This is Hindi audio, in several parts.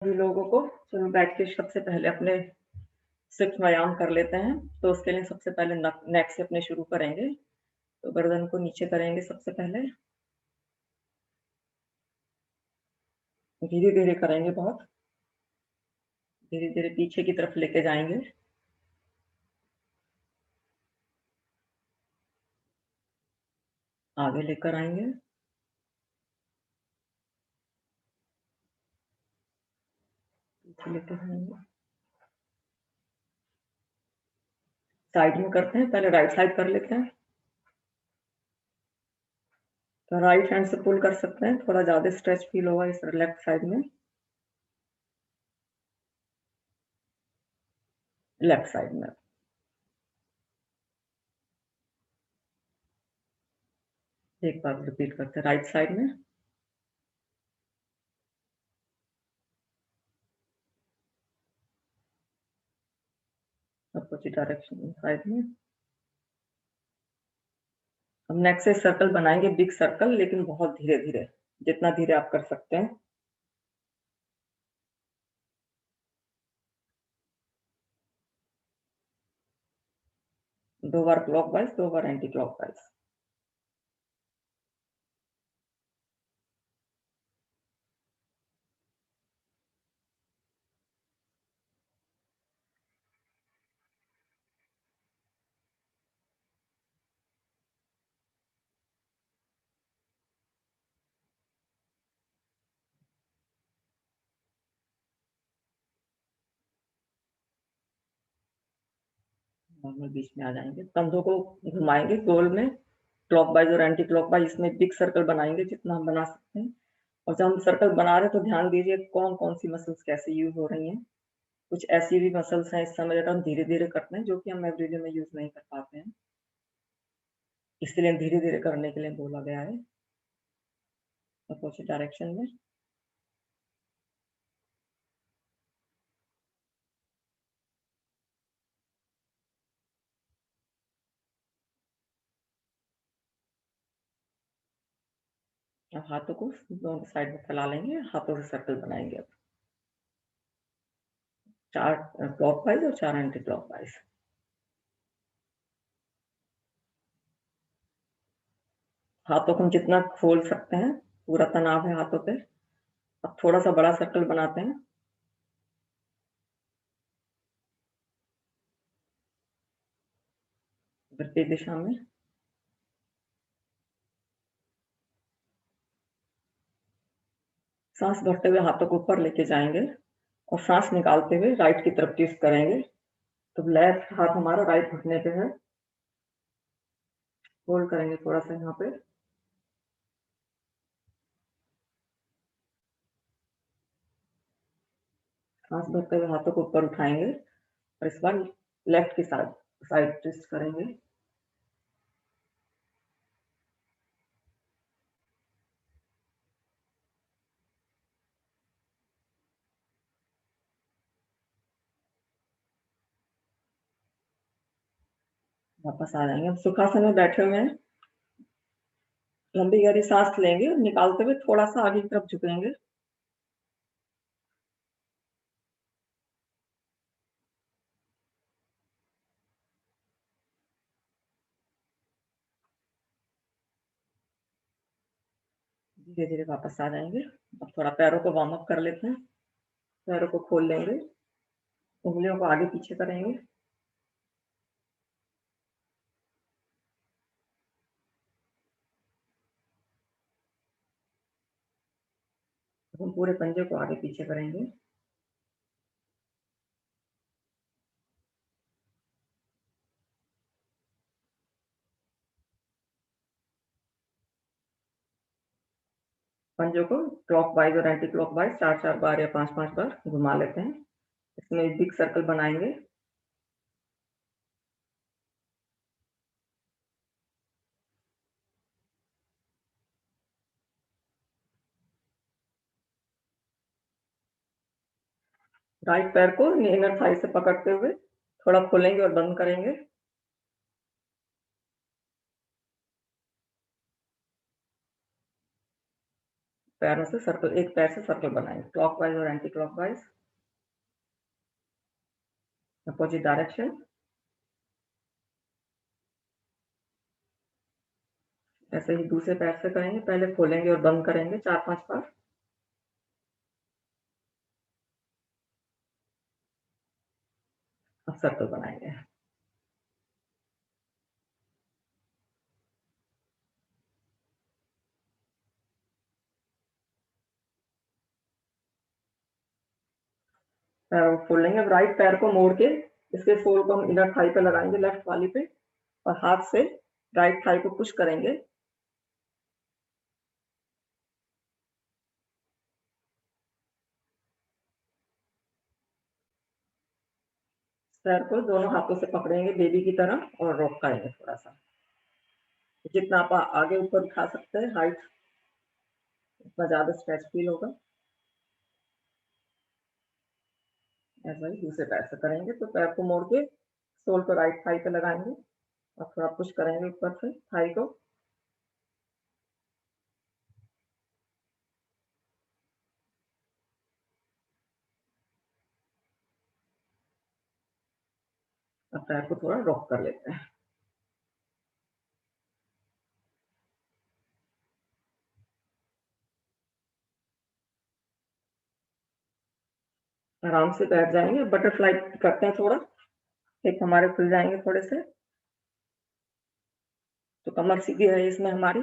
सभी लोगों को चलो बैठ के सबसे पहले अपने सिर्फ व्यायाम कर लेते हैं। तो उसके लिए सबसे पहले नेक से अपने शुरू करेंगे। तो गर्दन को नीचे करेंगे सबसे पहले, धीरे धीरे करेंगे, बहुत धीरे धीरे पीछे की तरफ लेके जाएंगे। आगे लेकर आएंगे, पीछे लेकर आएंगे। साइड में करते हैं, पहले राइट साइड कर लेते हैं। तो राइट हैंड से पुल कर सकते हैं, थोड़ा ज्यादा स्ट्रेच फील होगा इस लेफ्ट साइड में, लेफ्ट साइड में। एक बार रिपीट करते हैं, राइट साइड में, अपोजिट डायरेक्शन साइड में। हम नेक्स्ट से सर्कल बनाएंगे, बिग सर्कल, लेकिन बहुत धीरे धीरे, जितना धीरे आप कर सकते हैं। 2 बार क्लॉकवाइज, 2 बार एंटी क्लॉकवाइज। नॉर्मल बीच में आ जाएंगे, कंधों को घुमाएंगे गोल में, क्लॉकवाइज और एंटी क्लॉकवाइज। इसमें बिग सर्कल बनाएंगे जितना हम बना सकते हैं। और जब हम सर्कल बना रहे हैं तो ध्यान दीजिए कौन कौन सी मसल्स कैसे यूज हो रही हैं। कुछ ऐसी भी मसल्स हैं इस समय जब हम धीरे धीरे करते हैं, जो कि हम एवरेज में यूज नहीं कर पाते हैं, इसलिए धीरे धीरे करने के लिए बोला गया है, अपोजिट डायरेक्शन में। अब हाथों को दोनों साइड में फैला लेंगे, हाथों से सर्कल बनाएंगे। अब 4 क्लॉकवाइज और 4 एंटी क्लॉकवाइज। हाथों को हम जितना खोल सकते हैं, पूरा तनाव है हाथों पे। अब थोड़ा सा बड़ा सर्कल बनाते हैं, विपरीत दिशा में। सांस भरते हुए हाथों को ऊपर लेके जाएंगे और सांस निकालते हुए राइट की तरफ ट्विस्ट करेंगे। तो लेफ्ट हाथ हमारा राइट घुटने पे है, होल्ड करेंगे थोड़ा सा यहाँ पे। सांस भरते हुए हाथों को ऊपर उठाएंगे और इस बार लेफ्ट की साइड साइड ट्विस्ट करेंगे। वापस आ जाएंगे। हम सुखासन में बैठे हुए हैं, लंबी गहरी सांस लेंगे और निकालते हुए थोड़ा सा आगे की तरफ झुकेंगे। धीरे धीरे वापस आ जाएंगे। अब थोड़ा पैरों को वार्म अप कर लेते हैं, पैरों को खोल लेंगे, उंगलियों को आगे पीछे करेंगे। हम पूरे पंजे को आगे पीछे करेंगे। पंजों को क्लॉकवाइज और एंटी क्लॉकवाइज 4-4 बार या 5-5 बार घुमा लेते हैं। इसमें एक बिग सर्कल बनाएंगे। राइट पैर को इनर थाई से पकड़ते हुए थोड़ा खोलेंगे और बंद करेंगे। पैरों से सर्कल, एक पैर से सर्कल बनाएंगे, क्लॉकवाइज और एंटी क्लॉकवाइज, अपोजिट डायरेक्शन। ऐसे ही दूसरे पैर से करेंगे, पहले खोलेंगे और बंद करेंगे 4-5 बार। अब सर्कल बनाएंगे। पैर खोल लेंगे। अब राइट पैर को मोड़ के इसके सोल को हम इनर थाई पे लगाएंगे, लेफ्ट वाली पे, और हाथ से राइट थाई को पुश करेंगे। पैर को दोनों हाथों से पकड़ेंगे बेबी की तरह और रॉक करेंगे थोड़ा सा। जितना आप आगे ऊपर उठा सकते हैं हाइट, उतना ज्यादा स्ट्रेच फील होगा। ऐसा ही दूसरे पैर से करेंगे। तो पैर को मोड़ के सोल को राइट थाई पे लगाएंगे और थोड़ा पुश करेंगे ऊपर से थाई को। अब पैर को थोड़ा रॉक कर लेते हैं। आराम से बैठ जाएंगे। बटरफ्लाई करते हैं थोड़ा, हिप हमारे खुल जाएंगे थोड़े से, तो कमर सीधी है इसमें हमारी।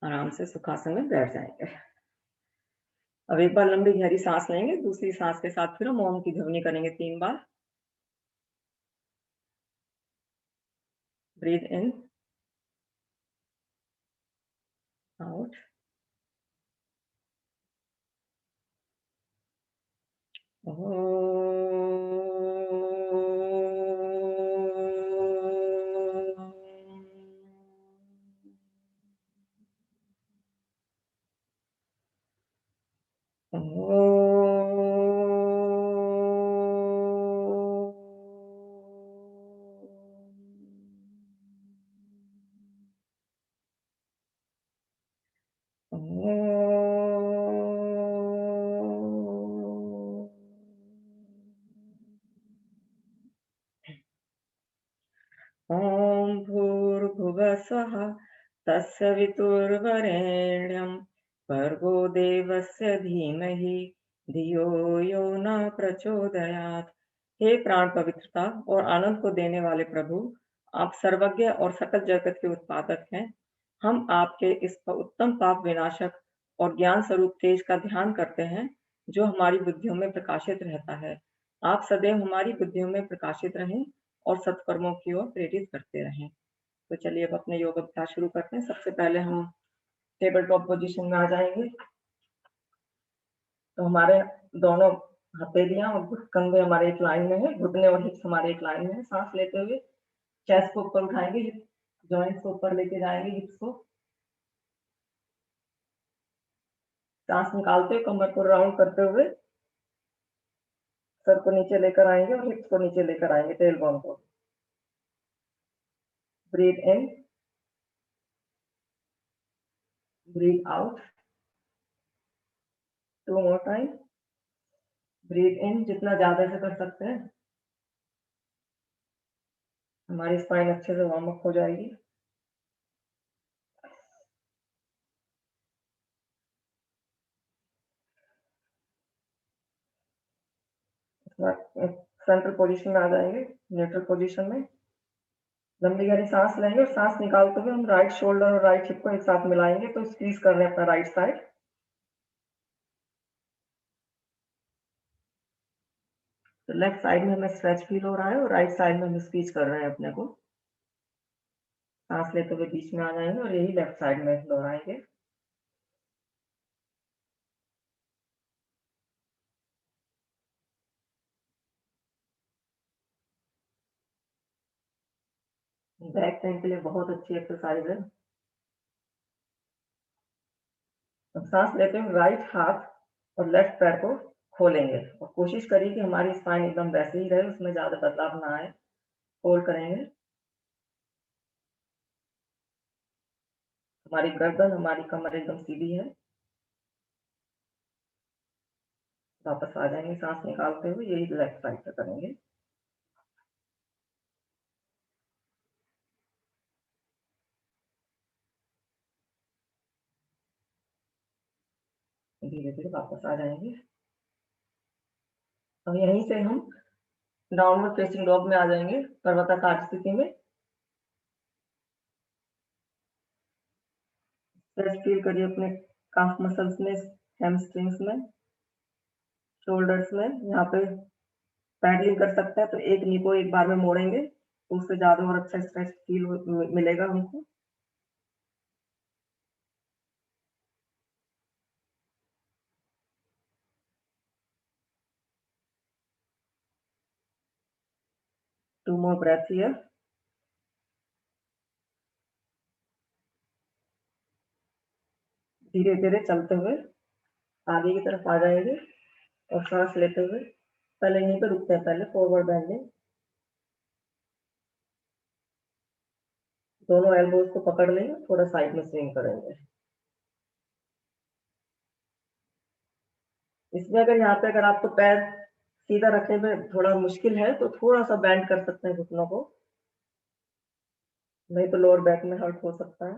आराम से सुखासन में बैठ जाएंगे। अब एक बार लंबी गहरी सांस लेंगे, दूसरी सांस के साथ फिर हम ओम की ध्वनि करेंगे 3 बार। ब्रीथ इन, आउट। ॐ भूर्भुवः स्वः तत्सवितुर्वरेण्यं भर्गो देवस्य धीमहि धियो यो न प्रचोदयात्। हे प्राण पवित्रता और आनंद को देने वाले प्रभु, आप सर्वज्ञ और सकल जगत के उत्पादक हैं। हम आपके इस उत्तम पाप विनाशक और ज्ञान स्वरूप तेज का ध्यान करते हैं, जो हमारी बुद्धियों में प्रकाशित रहता है। आप सदैव हमारी बुद्धियों में प्रकाशित रहें और सत्कर्मों की ओर प्रेरित करते रहें। तो चलिए अब अपने योग अभ्यास शुरू करते हैं। सबसे पहले हम टेबल टॉप पोजीशन में आ जाएंगे। तो हमारे दोनों हथेलियां और कंधे हमारे एक लाइन में है, घुटने और हिप्स हमारे एक लाइन में है। सांस लेते हुए चेस्ट को ऊपर उठाएंगे, हिप जॉइंट्स को ऊपर लेके जाएंगे, हिप्स को। सांस निकालते हुए कमर को राउंड करते हुए सर को नीचे लेकर आएंगे और हिप्स को नीचे लेकर आएंगे, टेल बोन को। Breathe in, breathe out. 2 more time. Breathe in, जितना ज्यादा से कर सकते हैं। हमारी स्पाइन अच्छे से वार्म अप हो जाएगी। सेंट्रल पोजीशन में आ जाएंगे, न्यूट्रल पोजीशन में। लंबी गहरी सांस लेंगे और सांस निकालते हुए हम राइट शोल्डर और राइट हिप को एक साथ मिलाएंगे। तो स्क्वीज कर रहे हैं अपना राइट साइड। तो लेफ्ट साइड में हमें स्ट्रेच फील हो रहा है और राइट साइड में हम स्क्वीज कर रहे हैं अपने को। सांस लेते हुए बीच में आ जाएंगे और यही लेफ्ट साइड में दोहराएंगे। बैक पेन के लिए बहुत अच्छी एक्सरसाइज है। अब सांस लेते हुए राइट हाथ और लेफ्ट पैर को खोलेंगे और कोशिश करिए कि हमारी स्पाइन एकदम वैसे ही रहे, उसमें ज़्यादा बदलाव ना आए। फोल्ड करेंगे। हमारी गर्दन, हमारी कमर एकदम सीधी है। वापस आ जाएंगे सांस निकालते हुए, यही लेफ्ट साइड से करेंगे। धीरे धीरे वापस आ जाएंगे। अब यहीं से हम डाउनवर्ड फेसिंग डॉग में आ जाएंगे, पर्वताकार स्थिति में। स्ट्रेच फील करिए अपने काफ मसल्स में, हैमस्ट्रिंग्स में, शोल्डर्स में। यहाँ पे पैडलिंग कर सकते हैं तो एक नी को एक बार में मोड़ेंगे तो उससे ज्यादा और अच्छा स्ट्रेच फील मिलेगा हमको। Two more breath here. धीरे धीरे चलते हुए आगे की तरफ आ जाएंगे और सांस लेते हुए पहले यहीं पे रुकते हैं, पहले फॉरवर्ड बेंडिंग। दोनों एल्बोज को पकड़ लेंगे, थोड़ा साइड में स्विंग करेंगे। इसमें अगर यहाँ पे अगर आपको पैर सीधा रखने में थोड़ा मुश्किल है तो थोड़ा सा बेंड कर सकते हैं घुटनों को, नहीं तो लोअर बैक में हर्ट हो सकता है।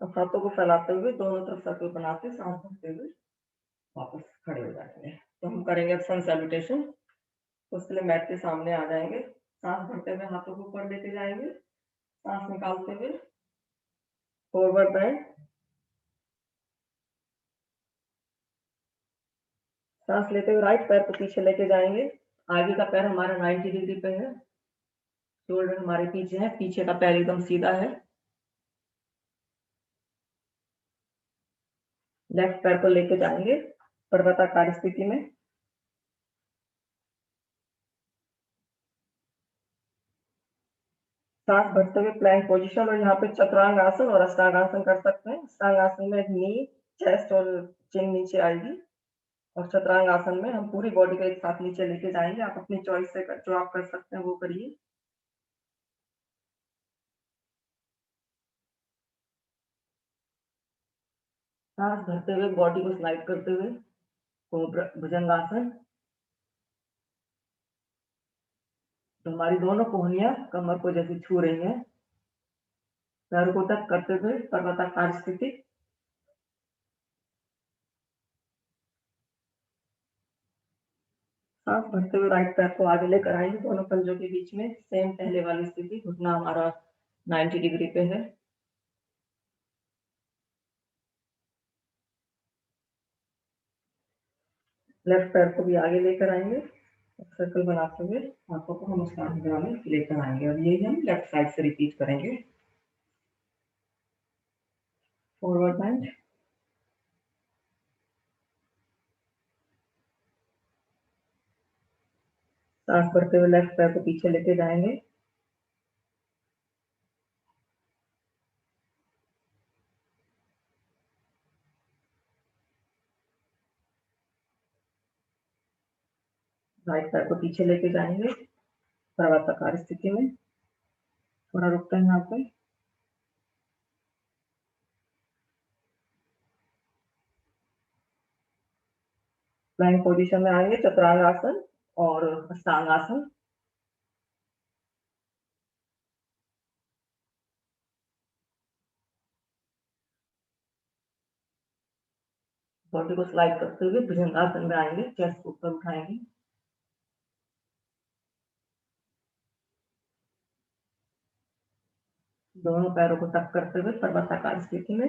अब हाथों को फैलाते हुए दोनों तरफ सर्कल बनाते सांस भरते हुए वापस खड़े हो जाएंगे। तो हम करेंगे अब सन सैल्यूटेशन। तो उसके लिए मैट के सामने आ जाएंगे, सांस भरते हुए हाथों को ऊपर लेके जाएंगे, सांस निकालते हुए फॉरवर्ड बेंड। सांस लेते हुए राइट पैर को पीछे लेके जाएंगे, आगे का पैर हमारा 90 डिग्री पे है, शोल्डर हमारे पीछे है, पीछे का पैर एकदम सीधा है। लेफ्ट पैर को लेके जाएंगे पर्वताकार स्थिति में। सांस भरते हुए प्लैंक पोजीशन, और यहाँ पे चतुरांग आसन और अष्टांग आसन कर सकते हैं। अष्टांग आसन में नी, चेस्ट और चिन नीचे आएगी, और चतुरांग आसन में हम पूरी बॉडी को एक साथ नीचे लेके जाएंगे। आप अपनी चॉइस से जो आप कर सकते हैं वो करिए। सांस भरते हुए बॉडी को स्लाइड करते हुए भुजंगासन। तो हमारी दोनों कोहनियां कमर को जैसे छू रही हैं, पैर को टच करते हुए पर्वताकार स्थिति। सांस भरते हुए राइट पैर को आगे लेकर आएंगे दोनों पंजों के बीच में, सेम पहले वाली स्थिति, घुटना हमारा 90 डिग्री पे है। लेफ्ट पैर को भी आगे लेकर आएंगे, सर्कल बनाते हुए हाथों को हम उसका मुद्रा में लेकर आएंगे, और यही हम लेफ्ट साइड से रिपीट करेंगे। Forward bend. सांस भरते हुए लेफ्ट पैर को पीछे लेके जाएंगे, राइट पैर को पीछे लेके जाएंगे पर्वताकार स्थिति में। थोड़ा रुकते हैं यहाँ पे। प्लैंक पोजीशन में आएंगे, चतुरांग आसन और अष्टांग आसन। बॉडी को स्लाइड करते हुए भुजंगासन में आएंगे, चेस्ट ऊपर उठाएंगे। दोनों पैरों को टक करते हुए पर्वताकार स्थिति में।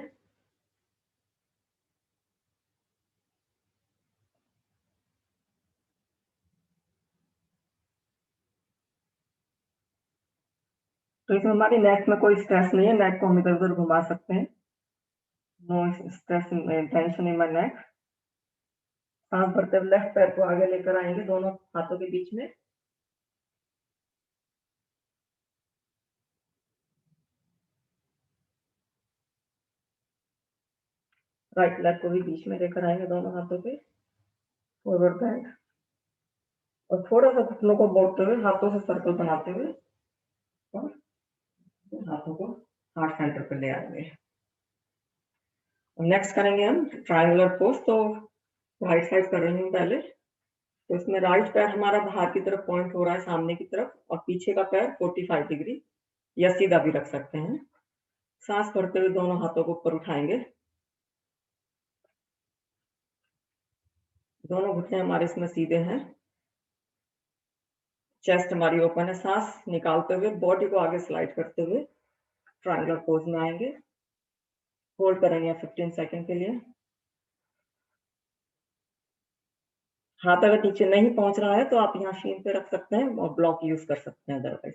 तो इसमें हमारी नेक में कोई स्ट्रेस नहीं है, नेक को हम इधर उधर घुमा सकते हैं। No stress, tension in my neck. सांस भरते हुए लेफ्ट पैर को आगे लेकर आएंगे दोनों हाथों के बीच में। राइट लेग को भी बीच में लेकर आएंगे दोनों हाथों पे, फॉरवर्ड बेंड, और थोड़ा सा घुटनों को मोड़ते हुए हाथों से सर्कल बनाते हुए और हाथों को हार्ट सेंटर पे ले आएंगे। नेक्स्ट करेंगे हम ट्रायंगुलर पोज। तो राइट साइड कर रही हूँ पहले। तो इसमें राइट पैर हमारा बाहर की तरफ पॉइंट हो रहा है, सामने की तरफ, और पीछे का पैर 45 डिग्री या सीधा भी रख सकते हैं। सांस भरते हुए दोनों हाथों को ऊपर उठाएंगे। दोनों घुटने हमारे इसमें सीधे हैं, चेस्ट हमारी ओपन है। सांस निकालते हुए बॉडी को आगे स्लाइड करते हुए ट्रायंगुलर पोज में आएंगे। होल्ड करेंगे 15 सेकंड के लिए। हाथ अगर नीचे नहीं पहुंच रहा है तो आप यहाँ शीन पे रख सकते हैं और ब्लॉक यूज कर सकते हैं अदरवाइज।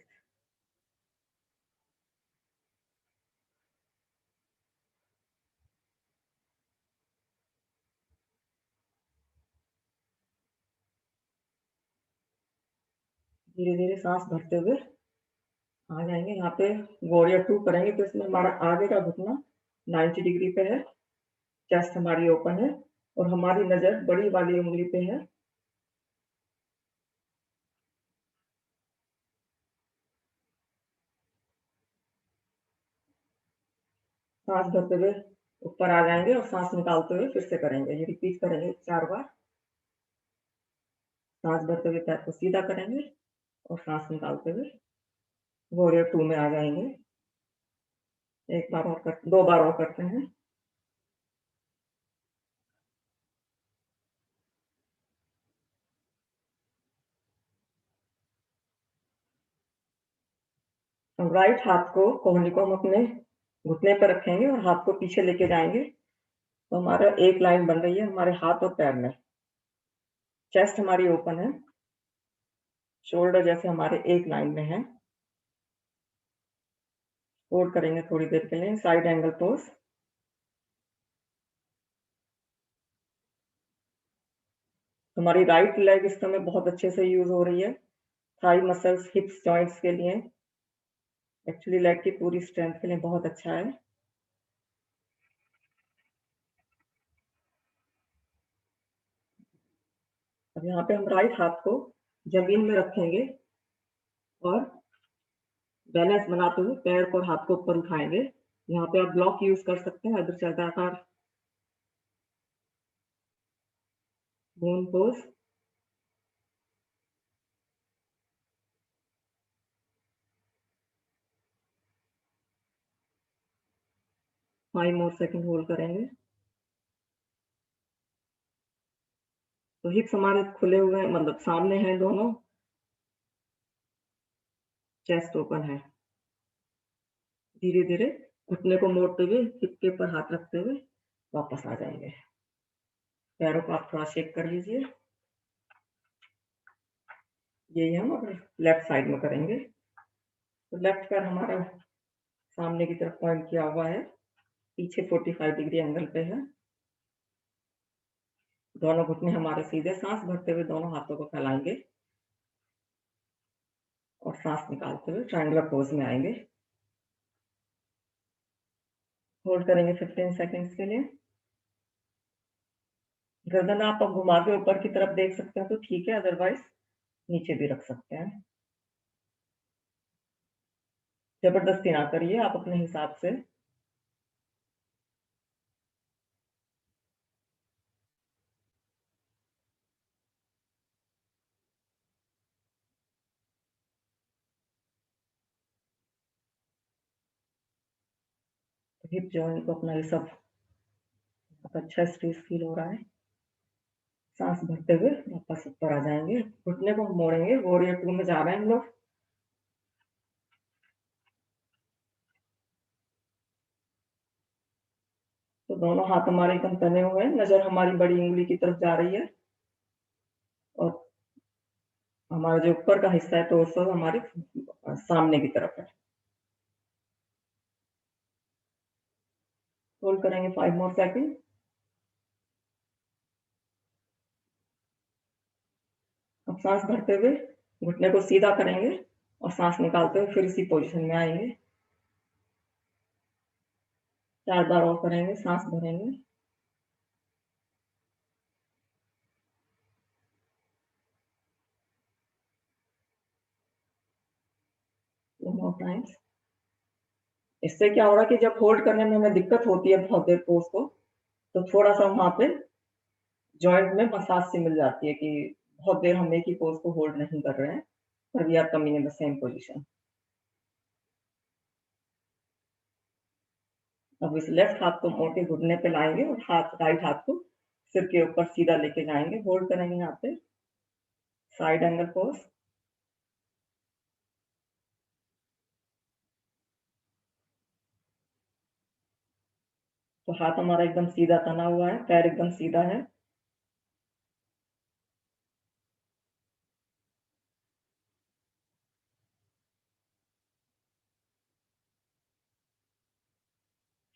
धीरे धीरे सांस भरते हुए आ जाएंगे। यहाँ पे वॉरियर 2 करेंगे। तो इसमें हमारा आगे का घुटना 90 डिग्री पे है, चेस्ट हमारी ओपन है और हमारी नजर बड़ी वाली उंगली पे है। सांस भरते हुए ऊपर आ जाएंगे और सांस निकालते हुए फिर से करेंगे। ये रिपीट करेंगे 4 बार। सांस भरते हुए पैर को सीधा करेंगे और सांस निकालते हुए वॉरियर 2 में आ जाएंगे। एक बार और 2 बार और करते हैं। हम राइट हाथ को, कोहनी को हम अपने घुटने पर रखेंगे और हाथ को पीछे लेके जाएंगे। तो हमारा एक लाइन बन रही है हमारे हाथ और पैर में। चेस्ट हमारी ओपन है, शोल्डर जैसे हमारे एक लाइन में है। होल्ड करेंगे थोड़ी देर के लिए साइड एंगल पोज। हमारी राइट लेग इस समय बहुत अच्छे से यूज हो रही है, थाई मसल्स, हिप्स, जॉइंट्स के लिए, एक्चुअली लेग की पूरी स्ट्रेंथ के लिए बहुत अच्छा है। अब यहाँ पे हम राइट हाथ को जमीन में रखेंगे और बैलेंस बनाते हुए पैर को और हाथ को ऊपर उठाएंगे। यहाँ पे आप ब्लॉक यूज कर सकते हैं, अर्धचंद्राकार मून पोज। 5 मोर सेकंड होल्ड करेंगे। तो हिप्स हमारे खुले हुए हैं, मतलब सामने हैं दोनों, चेस्ट ओपन है। धीरे धीरे घुटने को मोड़ते हुए हिप के ऊपर हाथ रखते हुए वापस आ जाएंगे। पैरों को आप थोड़ा शेक कर लीजिए। यही हम अब लेफ्ट साइड में करेंगे। तो लेफ्ट पैर हमारा सामने की तरफ पॉइंट किया हुआ है, पीछे 45 डिग्री एंगल पे है। दोनों घुटने हमारे सीधे। सांस भरते हुए दोनों हाथों को फैलाएंगे और सांस निकालते हुए ट्रायंगुलर पोज में आएंगे। होल्ड करेंगे 15 सेकंड्स के लिए। गर्दन आप अब घुमा के ऊपर की तरफ देख सकते हैं तो ठीक है, अदरवाइज नीचे भी रख सकते हैं। जबरदस्ती ना करिए, आप अपने हिसाब से। हिप जॉइंट को अपना ये सब अच्छा स्ट्रेस फील हो रहा है। सांस भरते हुए वापस ऊपर आ जाएंगे। घुटने को मोड़ेंगे। वॉरियर 2 में जा रहे हैं हम लोग। तो दोनों हाथ हमारे एकदम तने हुए हैं, नजर हमारी बड़ी उंगली की तरफ जा रही है और हमारा जो ऊपर का हिस्सा है तो सब हमारे सामने की तरफ है। होल्ड करेंगे 5 मोर सेकंड। अब सांस भरते हुए घुटने को सीधा करेंगे और सांस निकालते हुए फिर इसी पोजीशन में आएंगे। 4 बार और करेंगे। सांस भरेंगे 2 more times। इससे क्या हो रहा है कि जब होल्ड करने में हमें दिक्कत होती है बहुत देर पोज को, तो थोड़ा-सा वहाँ पे जॉइंट में मसाज सी मिल जाती है कि बहुत देर हम एक ही पोज को होल्ड नहीं कर रहे हैं, पर we are coming in the same position. अब इस लेफ्ट हाथ को मोड़ के घुटने पे लाएँगे और राइट हाथ को सिर के ऊपर सीधा लेके जाएँगे, होल्ड करेंगे यहाँ पे, साइड एंगल पोज़। तो हाथ हमारा एकदम सीधा तना हुआ है, पैर एकदम सीधा है।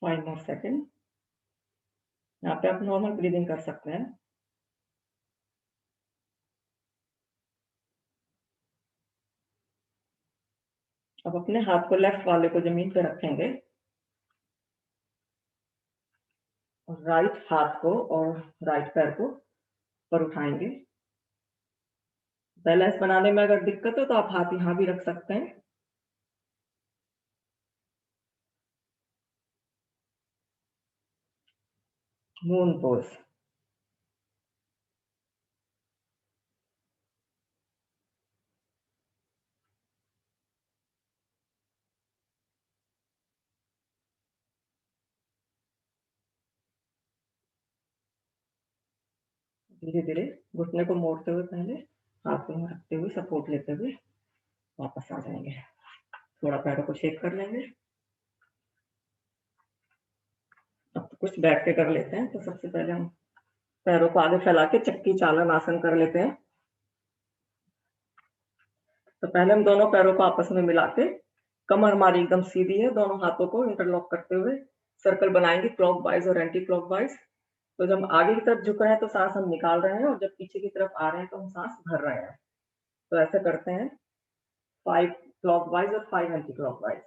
Five more second. यहाँ पे आप नॉर्मल ब्रीदिंग कर सकते हैं। अब अपने हाथ को लेफ्ट वाले को ज़मीन पे रखेंगे और राइट हाथ को और राइट पैर को ऊपर उठाएँगे। बैलेंस बनाने में अगर दिक्कत हो तो आप हाथ यहाँ भी रख सकते हैं। Moon pose. धीरे-धीरे घुटने को मोड़ते हुए पहले हाथ को यहाँ रखते हुए सपोर्ट लेते हुए वापस आ जाएँगे। थोड़ा पैरों को शेक कर लेंगे। अब तो कुछ बैठ के कर लेते हैं, तो सबसे पहले हम पैरों को आगे फैला के चक्की चालन आसन कर लेते हैं। तो पहले हम दोनों पैरों को आपस में मिला के, कमर हमारी एकदम सीधी है, दोनों हाथों को इंटरलॉक करते हुए सर्कल बनाएँगे क्लॉकवाइज़ और एंटी क्लॉकवाइज़। तो जब हम आगे की तरफ झुक रहे हैं तो साँस हम निकाल रहे हैं और जब पीछे की तरफ आ रहे हैं तो हम साँस भर रहे हैं। तो ऐसे करते हैं 5 क्लॉकवाइज़ और 5 एंटी क्लॉकवाइज़।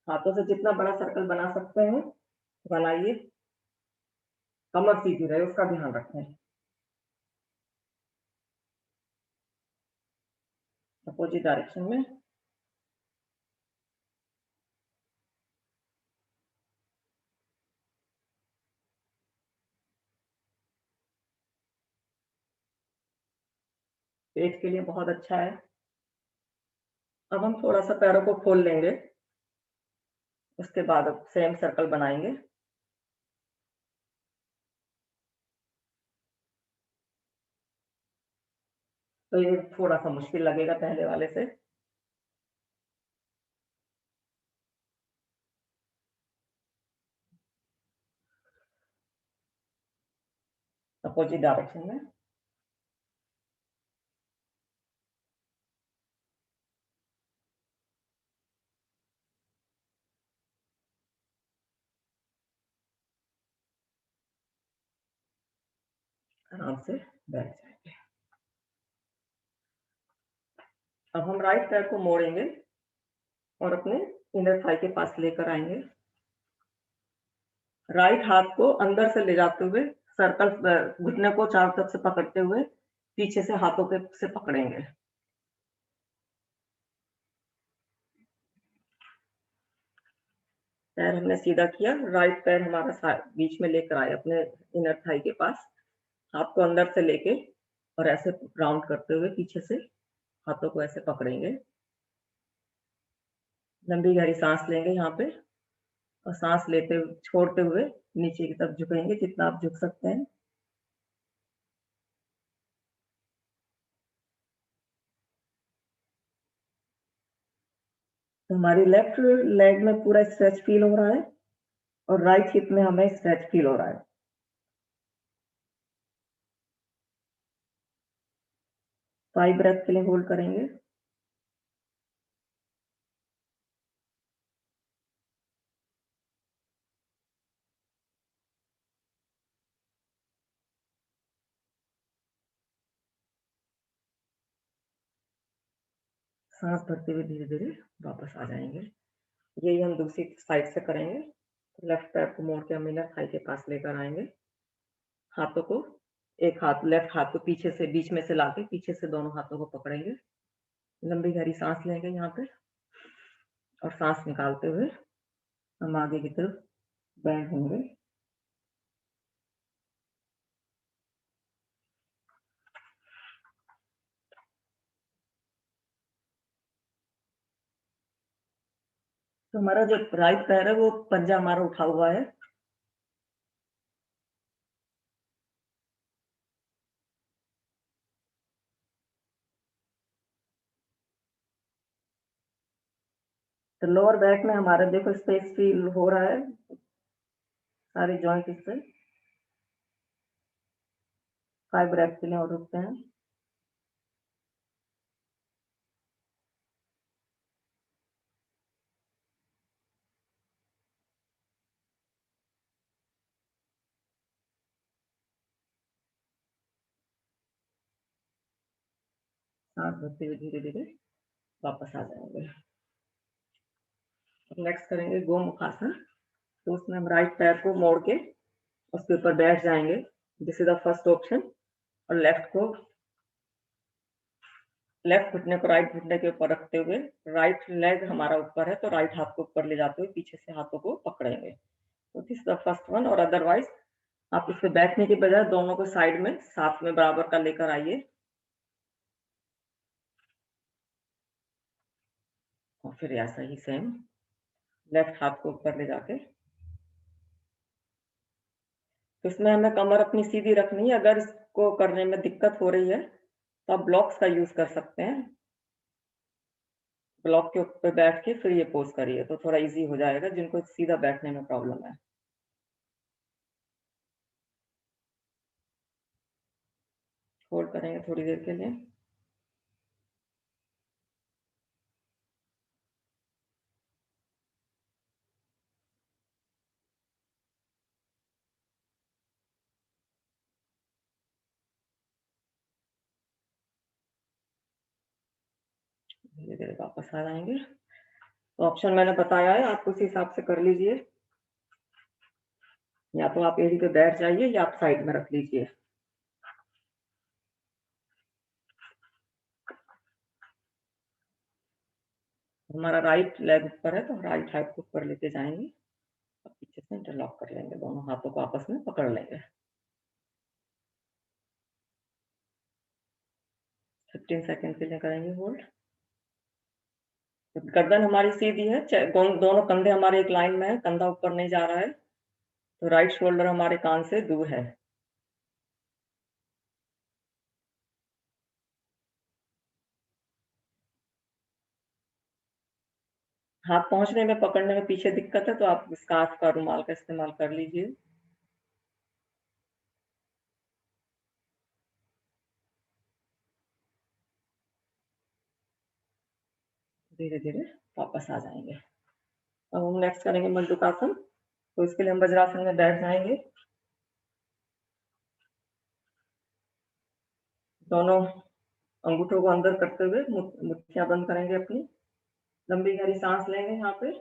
हाथों से जितना बड़ा सर्कल बना सकते हैं, बनाइए। कमर सीधी रहे उसका ध्यान रखें। अपोज़िट डायरेक्शन में। पेट के लिए बहुत अच्छा है। अब हम थोड़ा-सा पैरों को खोल लेंगे, उसके बाद अब सेम सर्कल बनाएँगे। तो ये थोड़ा-सा मुश्किल लगेगा पहले वाले से। अपोज़िट डायरेक्शन में। आराम से बैठ जाएँगे। अब हम राइट पैर को मोड़ेंगे और अपने इनर थाई के पास लेकर आएँगे। राइट हाथ को अंदर से ले जाते हुए सर्कल घुटने को चारों तरफ से पकड़ते हुए पीछे से हाथों के से पकड़ेंगे। पैर हमने सीधा किया, राइट पैर हमारा बीच में लेकर आए अपने इनर थाई के पास, हाथ को अंदर से लेके और ऐसे राउंड करते हुए पीछे से हाथों को ऐसे पकड़ेंगे। लंबी गहरी सांस लेंगे यहाँ पे और सांस लेते छोड़ते हुए नीचे की तरफ झुकेंगे जितना आप झुक सकते हैं। तो हमारी लेफ्ट लेग में पूरा स्ट्रेच फील हो रहा है और राइट हिप में हमें स्ट्रेच फील हो रहा है। 5 ब्रेथ के लिए होल्ड करेंगे। सांस भरते हुए धीरे-धीरे वापस आ जाएँगे। यही हम दूसरी साइड से करेंगे। लेफ्ट पैर को मोड़ के हम इनर थाई के पास लेकर आएँगे। हाथों को एक हाथ लेफ्ट हाथ को पीछे से बीच में से लाके पीछे से दोनों हाथों को पकड़ेंगे। लंबी गहरी सांस लेंगे यहाँ पे और सांस निकालते हुए हम आगे की तरफ बैंड होंगे। तो हमारा जो राइट पैर है वो पंजा हमारा उठा हुआ है। तो लोअर बैक में हमारा देखो स्पेस फील हो रहा है सारे जॉइंट इससे। 5 ब्रेथ के लिए और रुकते हैं। सांस भरते हुए धीरे धीरे वापस आ जाएंगे। नेक्स्ट करेंगे गोमुखासन। तो उसमें हम राइट पैर को मोड़ के उसके ऊपर बैठ जाएंगे। This is the first option. और लेफ्ट घुटने को राइट घुटने के ऊपर रखते हुए राइट लेग हमारा ऊपर है तो राइट हाथ को ऊपर ले जाते हुए पीछे से हाथों को पकड़ेंगे। तो दिस द फर्स्ट वन। और अदरवाइज आप इस पे बैठने के बजाय दोनों को साइड में साथ में बराबर का लेकर आइए और फिर ऐसा ही सेम लेफ्ट हाथ को ऊपर ले जाके। तो इसमें हमें कमर अपनी सीधी रखनी है। अगर इसको करने में दिक्कत हो रही है तो आप ब्लॉक्स का यूज कर सकते हैं। ब्लॉक के ऊपर बैठ के फिर ये पोज करिए तो थोड़ा इजी हो जाएगा जिनको सीधा बैठने में प्रॉब्लम है। होल्ड करेंगे थोड़ी देर के लिए। धीरे धीरे वापस आ जाएंगे। तो ऑप्शन मैंने बताया है, आप उस हिसाब से कर लीजिए। या तो आप एड़ी पे बैठ जाइए या आप साइड में रख लीजिए। हमारा राइट लेग ऊपर है तो राइट हाथ को ऊपर लेके जाएंगे और पीछे से इंटरलॉक कर लेंगे, दोनों हाथों को आपस में पकड़ लेंगे। 15 सेकंड के लिए करेंगे होल्ड। गर्दन हमारी सीधी है, दोनों कंधे हमारे एक लाइन में है, कंधा ऊपर नहीं जा रहा है। तो राइट शोल्डर हमारे कान से दूर है। हाथ पहुंचने में पकड़ने में पीछे दिक्कत है तो आप स्कार्फ का रुमाल का इस्तेमाल कर लीजिए। धीरे धीरे वापस आ जाएंगे। अब हम नेक्स्ट करेंगे मंडूकासन। तो इसके लिए हम वज्रासन में बैठ जाएंगे। दोनों अंगूठों को अंदर करते हुए मुट्ठियां बंद करेंगे अपनी। लंबी गहरी सांस लेंगे यहाँ पे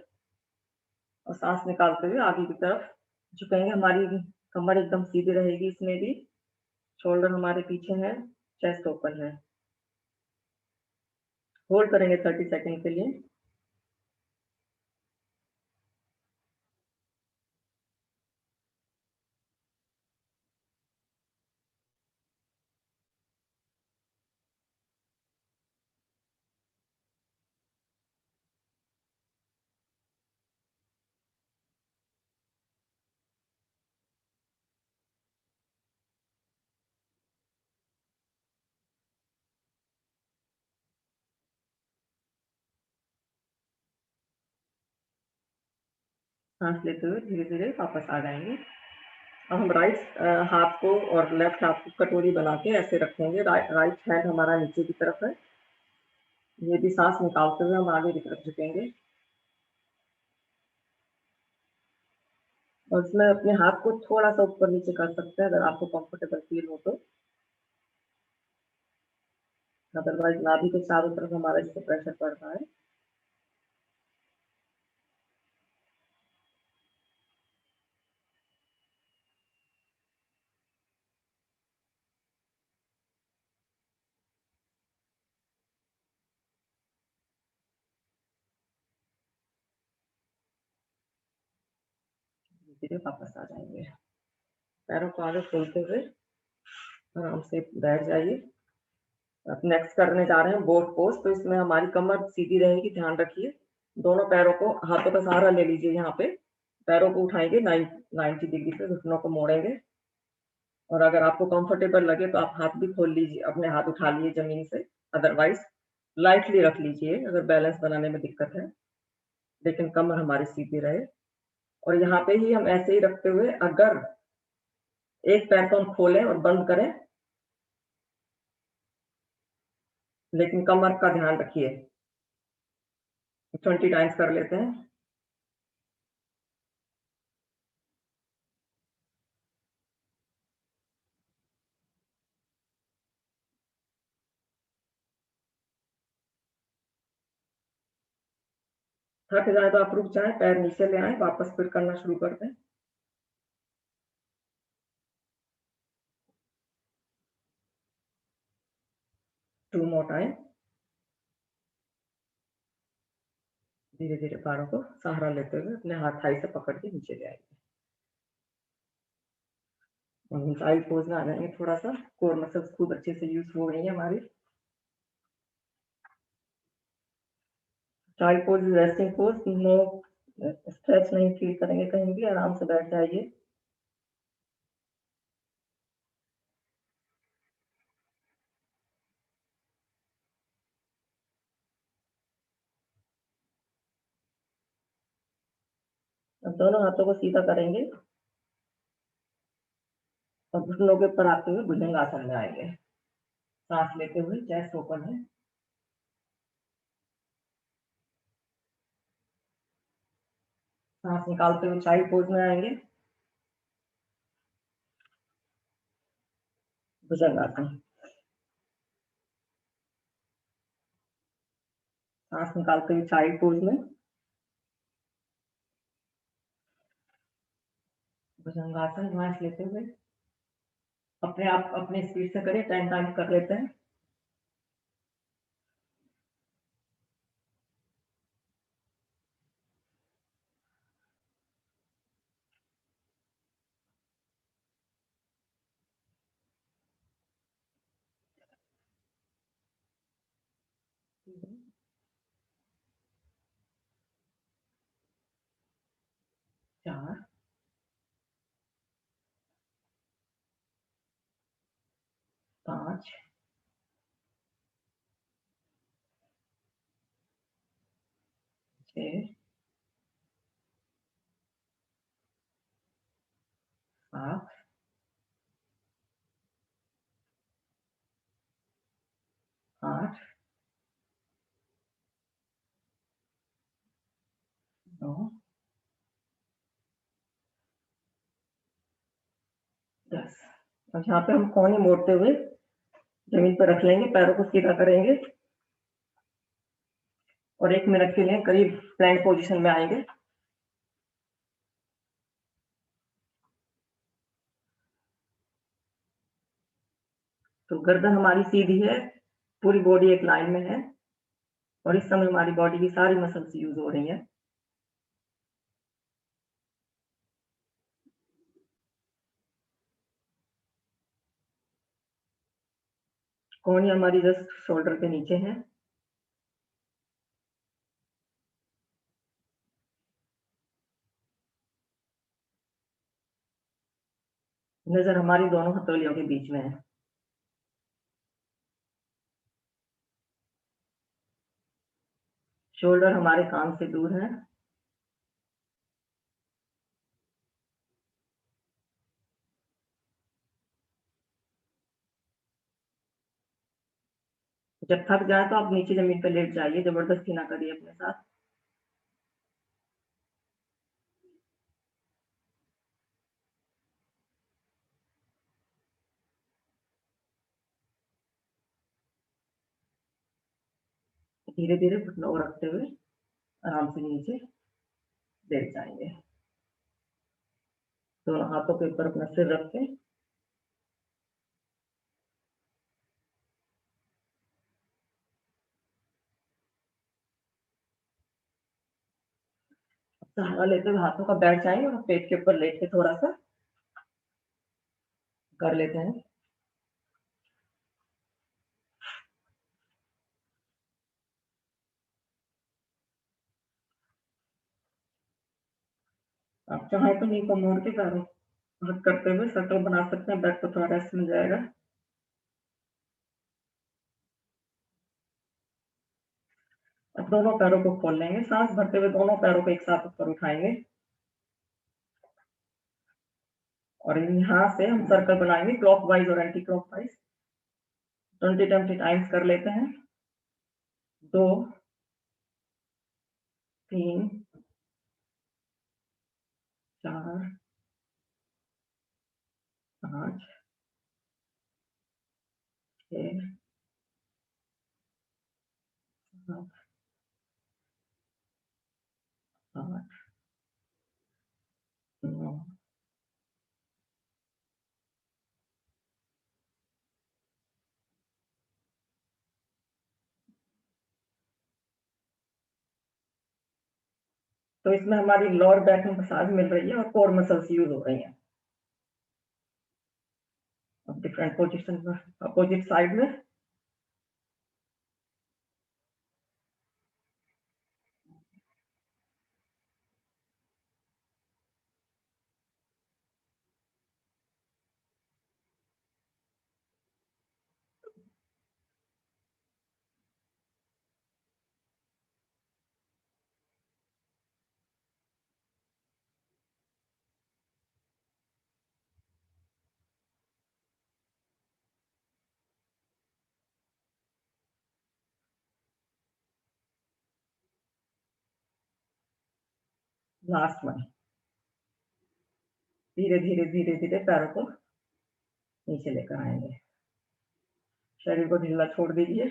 और सांस निकालते हुए आगे की तरफ झुकेंगे। हमारी कमर एकदम सीधी रहेगी इसमें भी। शोल्डर हमारे पीछे है, चेस्ट ओपन है। होल्ड करेंगे 30 सेकंड के लिए। सांस लेते हुए धीरे धीरे वापस आ जाएंगे। अब हम राइट हाथ को और लेफ्ट हाथ को कटोरी बना के ऐसे रखेंगे। राइट हैंड हमारा नीचे की तरफ है। ये भी सांस निकालते हुए हम आगे की तरफ झुकेंगे और इसमें अपने हाथ को थोड़ा सा ऊपर नीचे कर सकते हैं अगर आपको कंफर्टेबल फील हो तो। अदरवाइज नाभि के चारों तरफ हमारा इससे प्रेशर पड़ रहा है। धीरे वापस आ जाएंगे। पैरों को आगे खोलते हुए आराम से बैठ जाइए। अब नेक्स्ट करने जा रहे हैं बोट पोज। तो इसमें हमारी कमर सीधी रहेगी, ध्यान रखिए। दोनों पैरों को, हाथों का सहारा ले लीजिए। यहाँ पे पैरों को उठाएंगे 90 डिग्री से, घुटनों को मोड़ेंगे। और अगर आपको कंफर्टेबल लगे तो आप हाथ भी खोल लीजिए, अपने हाथ उठा लिए जमीन से। अदरवाइज लाइटली रख लीजिए अगर बैलेंस बनाने में दिक्कत है, लेकिन कमर हमारी सीधी रहे। और यहाँ पे ही हम ऐसे ही रखते हुए, अगर एक पैर को हम खोलें और बंद करें, लेकिन कमर का ध्यान रखिए। 20 टाइम्स कर लेते हैं। थक जाए तो आप रुक जाए, पैर नीचे ले आए, वापस फिर करना शुरू कर दें। Two more time. धीरे धीरे पैरों को सहारा लेते हुए अपने हाथ थाई से पकड़ के नीचे ले आएंगे। साइड पोज में आ जाएंगे। थोड़ा सा कोर मसल्स खूब अच्छे से यूज हो रही है हमारी। Side pose, resting pose, no stretch नहीं फील करेंगे कहीं भी, आराम से बैठ जाइए। अब दोनों हाथों को सीधा करेंगे और घुटनों के ऊपर आते हुए भुजंगासन में आएंगे। सांस लेते हुए चेस्ट ओपन है। सांस निकालते हुए साइड पोज में आएंगे, भुजंगासन। सांस निकालते हुए साइड पोज में, भुजंगासन। सांस लेते हुए अपने आप अपने स्पीड से करें, 10 टाइम कर लेते हैं। चार, 5, 6, 7, 8, 9, 10। अब यहाँ पे हम कोहनी मोड़ते हुए जमीन पर रख लेंगे, पैरों को सीधा करेंगे और 1 मिनट के लिए करीब प्लैंक पोजीशन में आएंगे। तो गर्दन हमारी सीधी है, पूरी बॉडी एक लाइन में है और इस समय हमारी बॉडी की सारी मसल्स यूज हो रही हैं। कोहनी हमारी जस्ट शोल्डर के नीचे है। नजर हमारी दोनों हथेलियों के बीच में है। शोल्डर हमारे कान से दूर है। जब थक जाए तो आप नीचे जमीन पर लेट जाइए, जबरदस्ती ना करिए अपने साथ। धीरे धीरे घुटनों को रखते हुए आराम से नीचे लेट जाएंगे। दोनों हाथों के ऊपर अपना सिर रख के सहारा लेते हुए हाथों का बैठ जाएंगे और पेट के ऊपर लेट के थोड़ा सा कर लेते हैं। आप चाहें तो नी को मोड़ के पैरों हाथ करते हुए सर्कल बना सकते हैं, बैक को थोड़ा रेस्ट मिल जाएगा। अब दोनों पैरों को खोल लेंगे, सांस भरते हुए दोनों पैरों को एक साथ ऊपर उठाएंगे और यहाँ से हम सर्कल बनाएंगे क्लॉकवाइज और एंटी क्लॉकवाइज। 20 टाइम्स कर लेते हैं। 2 3 4 5 6 7 8 9। तो इसमें हमारी लोअर बैक में मसाज मिल रही है और कोर मसल्स यूज हो रही हैं। अब डिफरेंट पोजीशन में अपोजिट साइड में लास्ट में धीरे धीरे धीरे धीरे पैरों को नीचे लेकर आएंगे, शरीर को ढीला छोड़ दीजिए।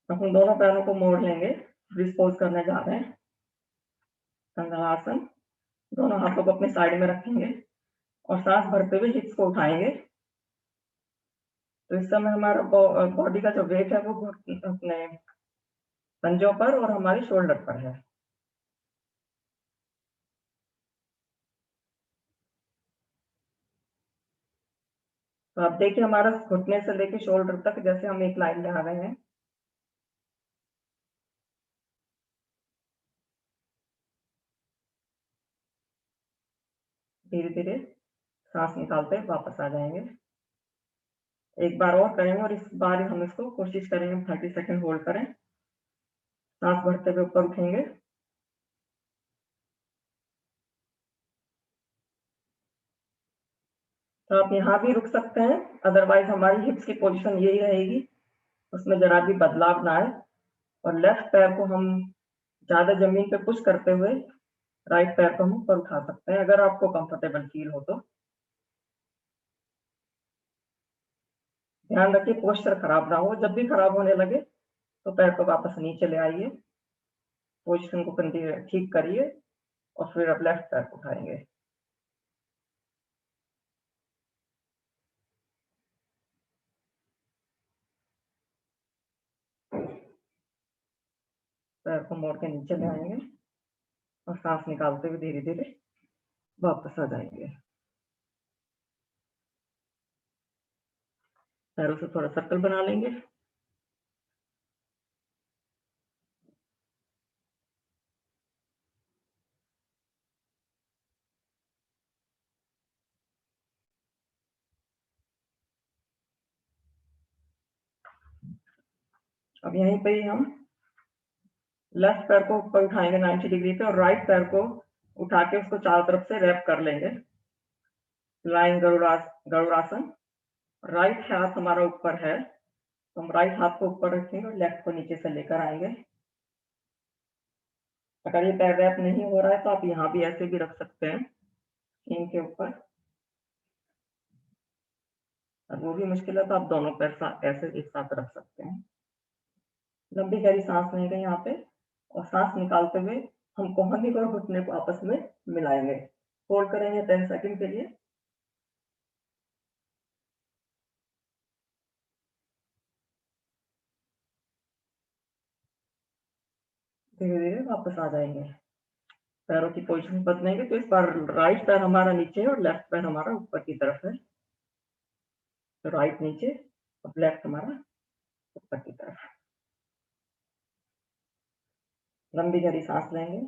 अब हम दोनों पैरों को मोड़ लेंगे, डिस्पोज करने जा रहे हैं कंगलासन। दोनों हाथों को अपने साइड में रखेंगे और सांस भरते हुए हिप्स को उठाएंगे। तो इस समय हमारा बॉडी का जो वेट है वो अपने पंजों पर और हमारी शोल्डर पर है। तो आप देखिए हमारा घुटने से लेके शोल्डर तक जैसे हम एक लाइन में आ रहे हैं। धीरे धीरे सांस निकालते वापस आ जाएंगे। एक बार और करेंगे और इस बार हम इसको कोशिश करेंगे 30 सेकंड होल्ड करें। सांस भरते हुए ऊपर उठेंगे। तो आप यहाँ भी रुक सकते हैं, अदरवाइज हमारी हिप्स की पोजीशन यही रहेगी, उसमें जरा भी बदलाव ना आए। और लेफ्ट पैर को हम ज्यादा जमीन पे पुश करते हुए राइट पैर को हम ऊपर उठा सकते हैं, अगर आपको कंफर्टेबल फील हो तो। ध्यान रखिए पोस्चर खराब ना हो, जब भी खराब होने लगे तो पैर को वापस नीचे ले आइए, पोजीशन को ठीक करिए और फिर अब लेफ्ट पैर को उठाएंगे। पैर को मोड़ के नीचे ले आएंगे और सांस निकालते हुए धीरे धीरे वापस आ जाएंगे। पैरों से थोड़ा सर्कल बना लेंगे। अब यहीं पे ही हम लेफ्ट पैर को ऊपर उठाएंगे 90 डिग्री पे और राइट पैर को उठा के उसको चारों तरफ से रैप कर लेंगे, लाइन गरुड़ासन। राइट हाथ हमारा ऊपर है तो हम राइट हाथ को ऊपर रखेंगे और लेफ्ट को नीचे से लेकर आएंगे। अगर ये पैर रैप नहीं हो रहा है तो आप यहाँ भी ऐसे भी रख सकते हैं इनके ऊपर, और वो भी मुश्किल है तो आप दोनों पैर ऐसे एक साथ रख सकते हैं। लंबी गहरी सांस लेंगे यहाँ पे और सांस निकालते हुए हम कोहनी को और घुटने को आपस में मिलाएंगे। होल्ड करेंगे 10 सेकंड के लिए। धीरे-धीरे वापस आ जाएँगे। पैरों की पोज़ीशन बदलेंगे तो इस बार राइट पैर हमारा नीचे है और लेफ्ट पैर हमारा ऊपर की तरफ है। तो राइट नीचे और लेफ्ट हमारा ऊपर की तरफ। लंबी गहरी साँस लेंगे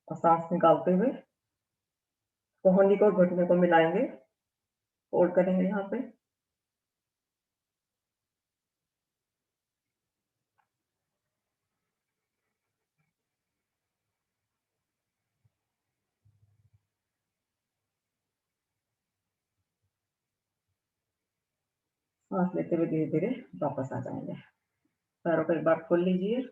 और साँस निकालते हुए कोहनी को और घुटने को मिलाएँगे, होल्ड करेंगे यहाँ पे। साँस लेते हुए धीरे-धीरे वापस आ जाएँगे। पैरों को एक बार खोल लीजिए।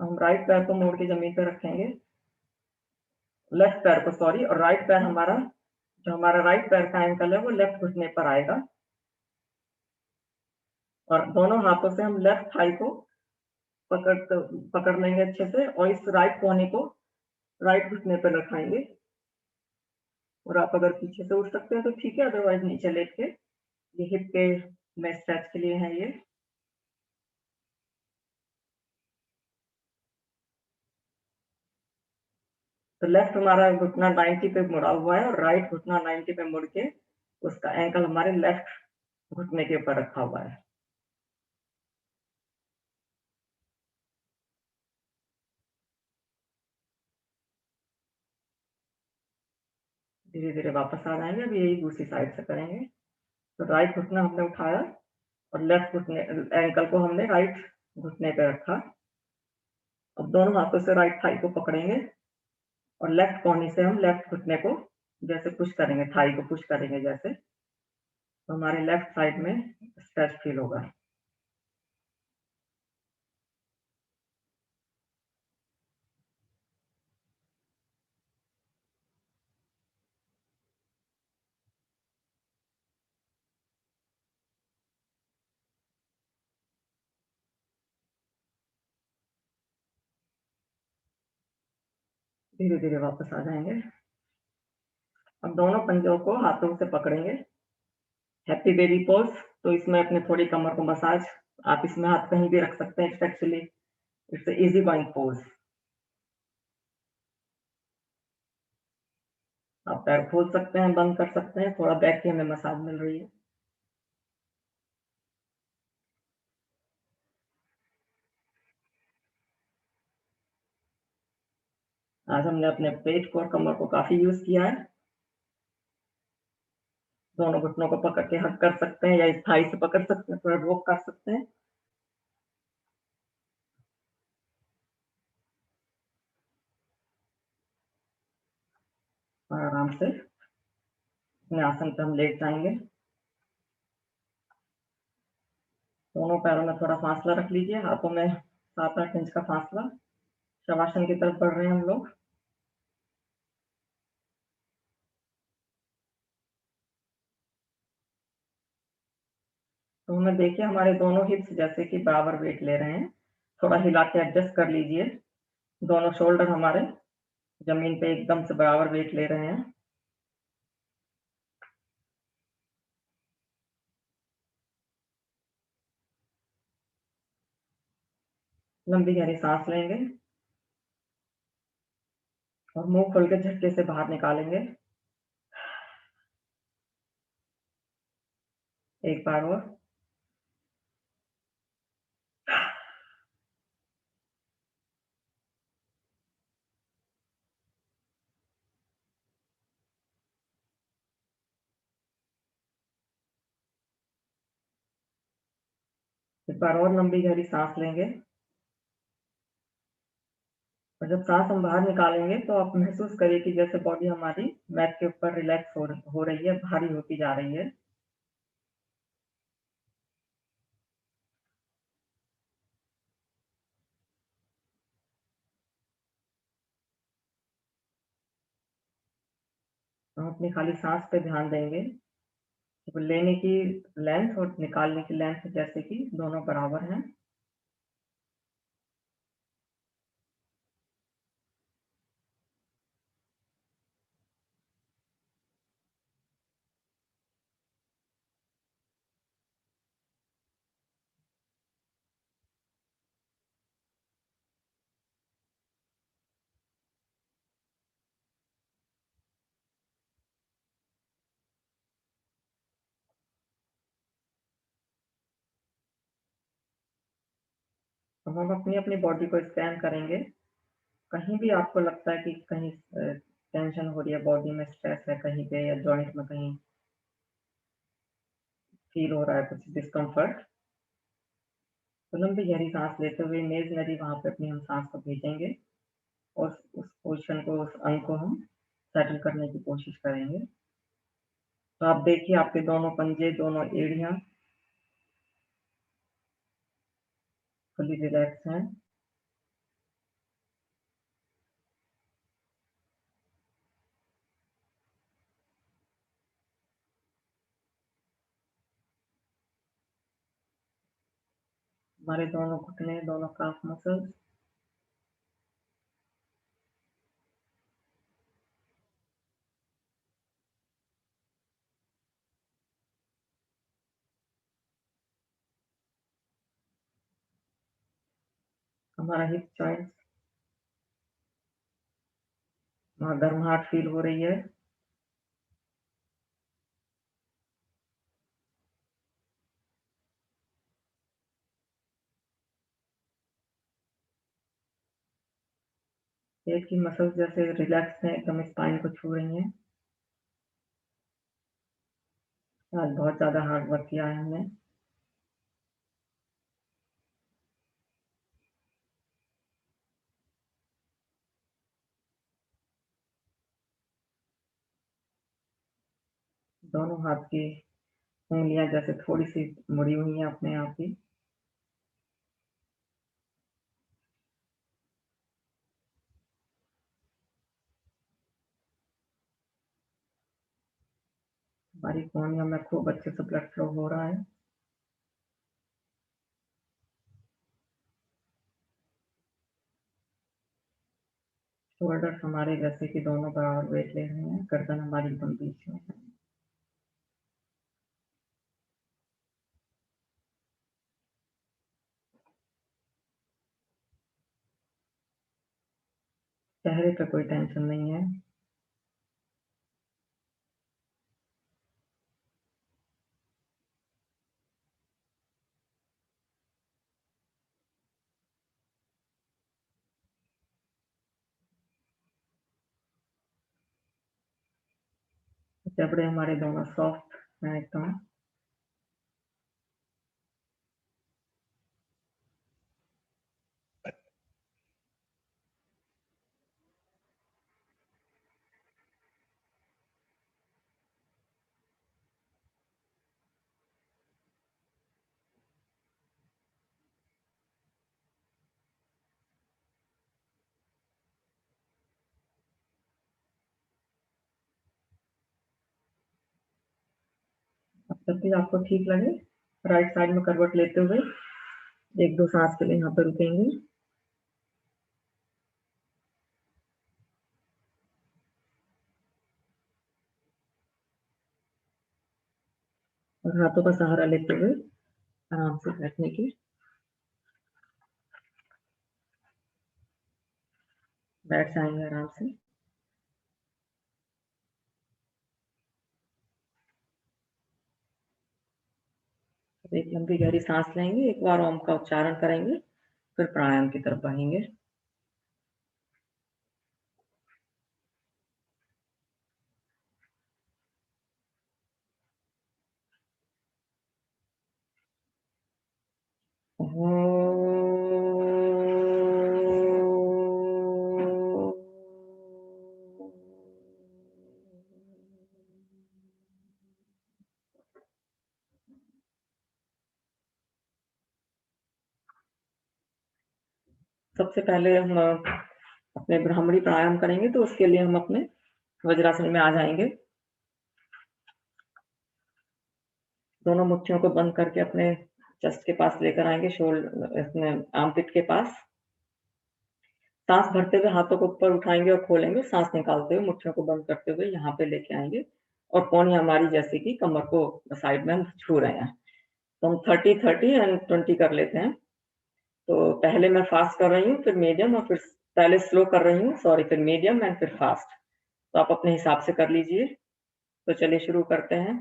हम राइट पैर को मोड़ के ज़मीन पे रखेंगे, लेफ्ट पैर को सॉरी और राइट पैर हमारा जो हमारा राइट पैर का एंकल है वो लेफ्ट घुटने पर आएगा और दोनों हाथों से हम लेफ्ट थाई को पकड़ पकड़ लेंगे अच्छे से और इस राइट कोहनी को राइट घुटने पे रखाएँगे और आप अगर पीछे से उठ सकते हैं तो ठीक है, अदरवाइज़ नीचे लेट के ये हिप के में स्ट्रेच के लिए है ये। तो लेफ्ट हमारा घुटना 90 पे मुड़ा हुआ है और राइट घुटना 90 पे मुड़ के उसका एंकल हमारे लेफ्ट घुटने के ऊपर रखा हुआ है। धीरे-धीरे वापस आ जाएँगे, अब यही दूसरी साइड से करेंगे। तो राइट घुटना हमने उठाया और लेफ्ट घुटने एंकल को हमने राइट घुटने पे रखा। अब दोनों हाथों से राइट थाई को पकड़ेंगे और लेफ्ट कोहनी से हम लेफ्ट घुटने को जैसे पुश करेंगे, थाई को पुश करेंगे जैसे, तो हमारे लेफ्ट साइड में स्ट्रेच फील होगा। धीरे-धीरे वापस आ जाएँगे। अब दोनों पंजों को हाथों से पकड़ेंगे, हैप्पी बेबी पोज़। तो इसमें अपने थोड़ी कमर को मसाज आप इसमें हाथ कहीं भी रख सकते हैं, it's actually it's a easy going pose. आप पैर खोल सकते हैं, बंद कर सकते हैं, थोड़ा बैक की हमें मसाज मिल रही है। आज हमने अपने पेट को और कमर को काफ़ी यूज़ किया है। दोनों घुटनों को पकड़ के हग कर सकते हैं या इस थाई से पकड़ सकते हैं, थोड़ा रोक कर सकते हैं और आराम से अपने आसन पे हम लेट जाएँगे। दोनों पैरों में थोड़ा फासला रख लीजिए, हाथों में 7-8 इंच का फासला। शवासन की तरफ बढ़ रहे हैं हम लोग। तो हमें देखिए हमारे दोनों हिप्स जैसे कि बराबर वेट ले रहे हैं। थोड़ा हिला के एडजस्ट कर लीजिए। दोनों शोल्डर हमारे ज़मीन पे एकदम से बराबर वेट ले रहे हैं। लंबी गहरी साँस लेंगे और मुँह खोल के झटके से बाहर निकालेंगे। एक बार और। एक बार और लंबी गहरी साँस लेंगे और जब साँस हम बाहर निकालेंगे तो आप महसूस करिए कि जैसे बॉडी हमारी मैट के ऊपर रिलैक्स हो रही है, भारी होती जा रही है। हम अपनी खाली साँस पे ध्यान देंगे। तो लेने की लेंथ और निकालने की लेंथ जैसे कि दोनों बराबर हैं। तो हम अपनी अपनी बॉडी को स्कैन करेंगे। कहीं भी आपको लगता है कि कहीं टेंशन हो रही है, बॉडी में स्ट्रेस है कहीं पे, या जॉइंट में कहीं फील हो रहा है कुछ डिस्कम्फर्ट, तो लंबी गहरी सांस लेते हुए इमेजिनरी वहां पे अपनी हम सांस को भेजेंगे और उस पोजिशन को, उस अंग को हम सेटल करने की कोशिश करेंगे। तो आप देखिए आपके दोनों पंजे, दोनों एड़ियां फुली रिलैक्स हैं। हमारे दोनों घुटने, दोनों काफ मसल्स, हमारा हिप जॉइंट्स, वहाँ गर्माहट फील हो रही है। पेट की मसल्स जैसे रिलैक्स हैं, एकदम स्पाइन को छू रही हैं। आज बहुत ज्यादा हार्ड वर्क किया है हमने। दोनों हाथ की उंगलियां जैसे थोड़ी सी मुड़ी हुई हैं अपने आप ही। हमारी कोहनियों में खूब अच्छे से ब्लड फ्लो हो रहा है। शोल्डर्स हमारे जैसे कि दोनों बराबर वेट ले रहे हैं, गर्दन हमारी एकदम बीच में है। चेहरे पे कोई टेंशन नहीं है। जबड़े हमारे दोनों सॉफ्ट हैं एकदम। अब जब भी आपको ठीक लगे, राइट साइड में करवट लेते हुए एक दो सांस के लिए यहाँ पे रुकेंगे और हाथों का सहारा लेते हुए आराम से बैठने की, बैठ जाएंगे आराम से। एक लंबी गहरी सांस लेंगे, एक बार ओम का उच्चारण करेंगे, फिर प्राणायाम की तरफ बढ़ेंगे। सबसे पहले हम अपने ब्राह्मणी प्राणायाम करेंगे, तो उसके लिए हम अपने वज्रासन में आ जाएंगे। दोनों मुट्ठियों को बंद करके अपने चेस्ट के पास लेकर आएंगे, शोल्डर इसमें आर्मपिट के पास। सांस भरते हुए हाथों को ऊपर उठाएंगे और खोलेंगे, सांस निकालते हुए मुट्ठियों को बंद करते हुए यहाँ पे लेके आएंगे और कोहनी हमारी जैसे कि कमर को साइड में हम छू रहे हैं। तो हम 30-30 एंड 20 कर लेते हैं। तो पहले मैं फास्ट कर रही हूँ, फिर मीडियम, और फिर पहले स्लो कर रही हूँ, सॉरी, फिर मीडियम एंड फिर फास्ट। तो आप अपने हिसाब से कर लीजिए। तो चलिए शुरू करते हैं।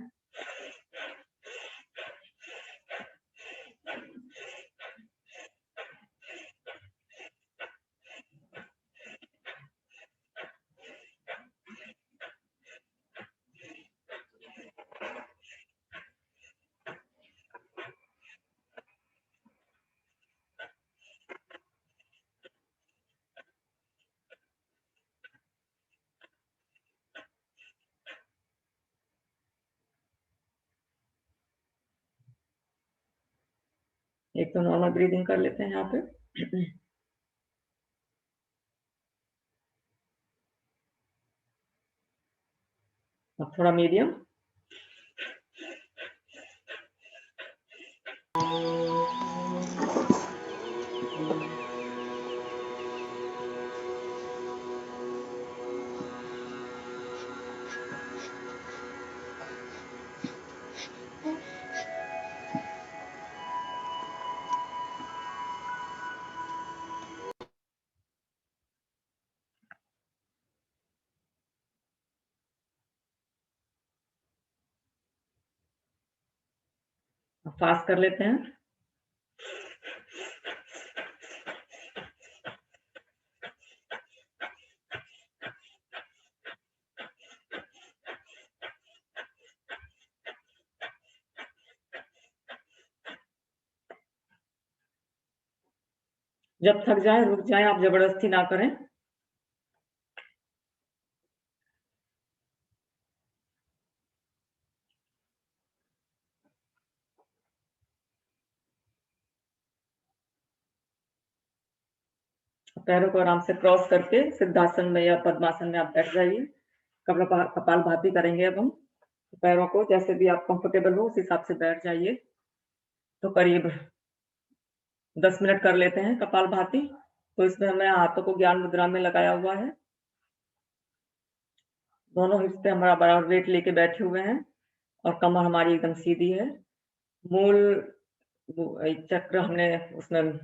एक तो नॉर्मल ब्रीदिंग कर लेते हैं यहाँ पे। अब थोड़ा मीडियम। फास्ट कर लेते हैं। जब थक जाए रुक जाए, आप जबरदस्ती ना करें। पैरों को आराम से क्रॉस करके सिद्धासन में या पद्मासन में आप बैठ जाइए। कपालभाति करेंगे अब हम। पैरों को जैसे भी आप कंफर्टेबल हो उस हिसाब से बैठ जाइए। तो करीब 10 मिनट कर लेते हैं कपालभाति। तो इसमें हमने हाथों को ज्ञान मुद्रा में लगाया हुआ है। दोनों हिस्से हमारा बराबर वेट लेके बैठे हुए हैं और कमर हमारी एकदम सीधी है। मूल चक्र हमने उसमें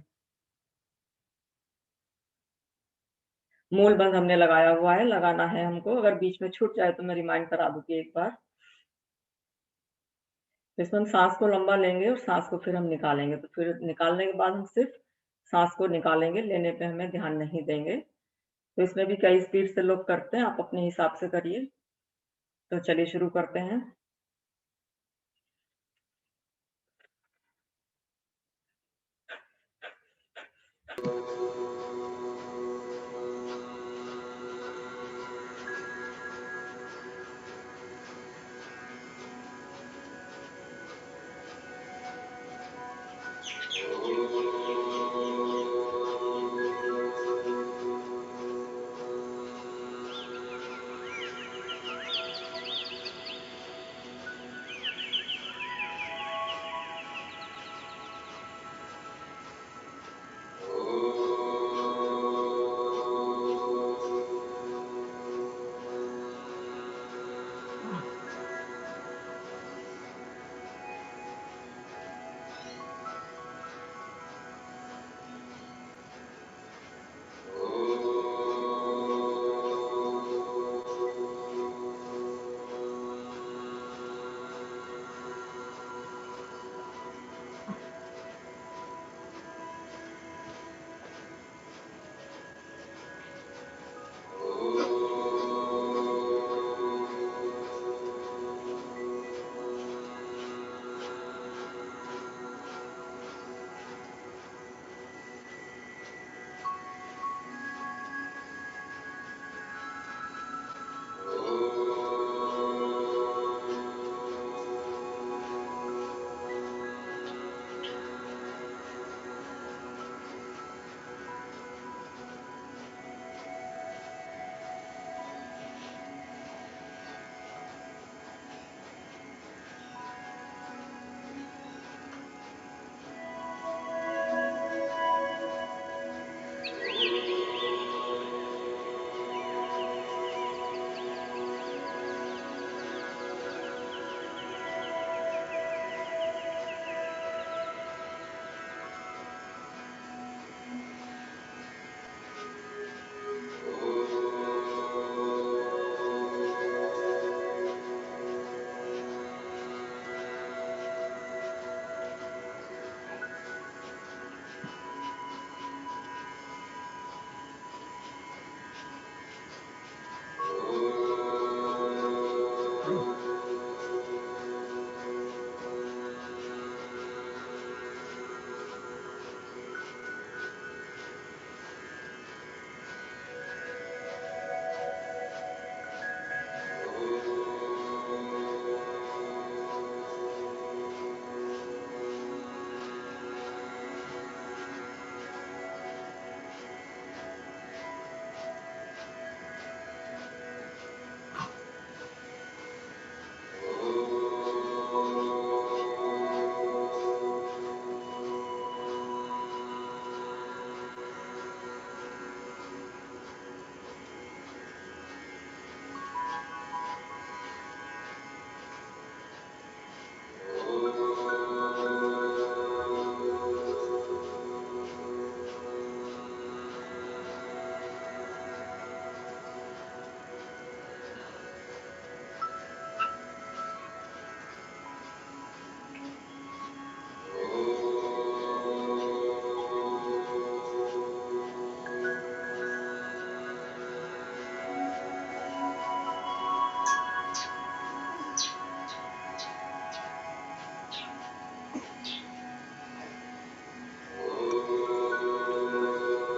मूल बंध हमने लगाया हुआ है, लगाना है हमको। अगर बीच में छूट जाए तो मैं रिमाइंड करा दूंगी एक बार। तो इसमें हम सांस को लंबा लेंगे और सांस को फिर हम निकालेंगे। तो फिर निकालने के बाद हम सिर्फ सांस को निकालेंगे, लेने पे हमें ध्यान नहीं देंगे। तो इसमें भी कई स्पीड से लोग करते हैं, आप अपने हिसाब से करिए। तो चलिए शुरू करते हैं।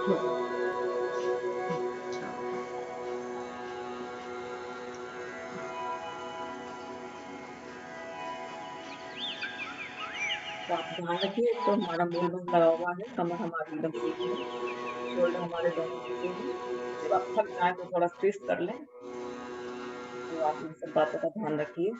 तो आप ध्यान रखिए, तो हमारा मूल बंद लगा हुआ है, कमर हमारी एकदम सीधी है, शोल्डर हमारे दोनों नीचे हैं। जब आप थक जाए तो थोड़ा स्ट्रेच कर लें। तो आप इन सब बातों का ध्यान रखिए।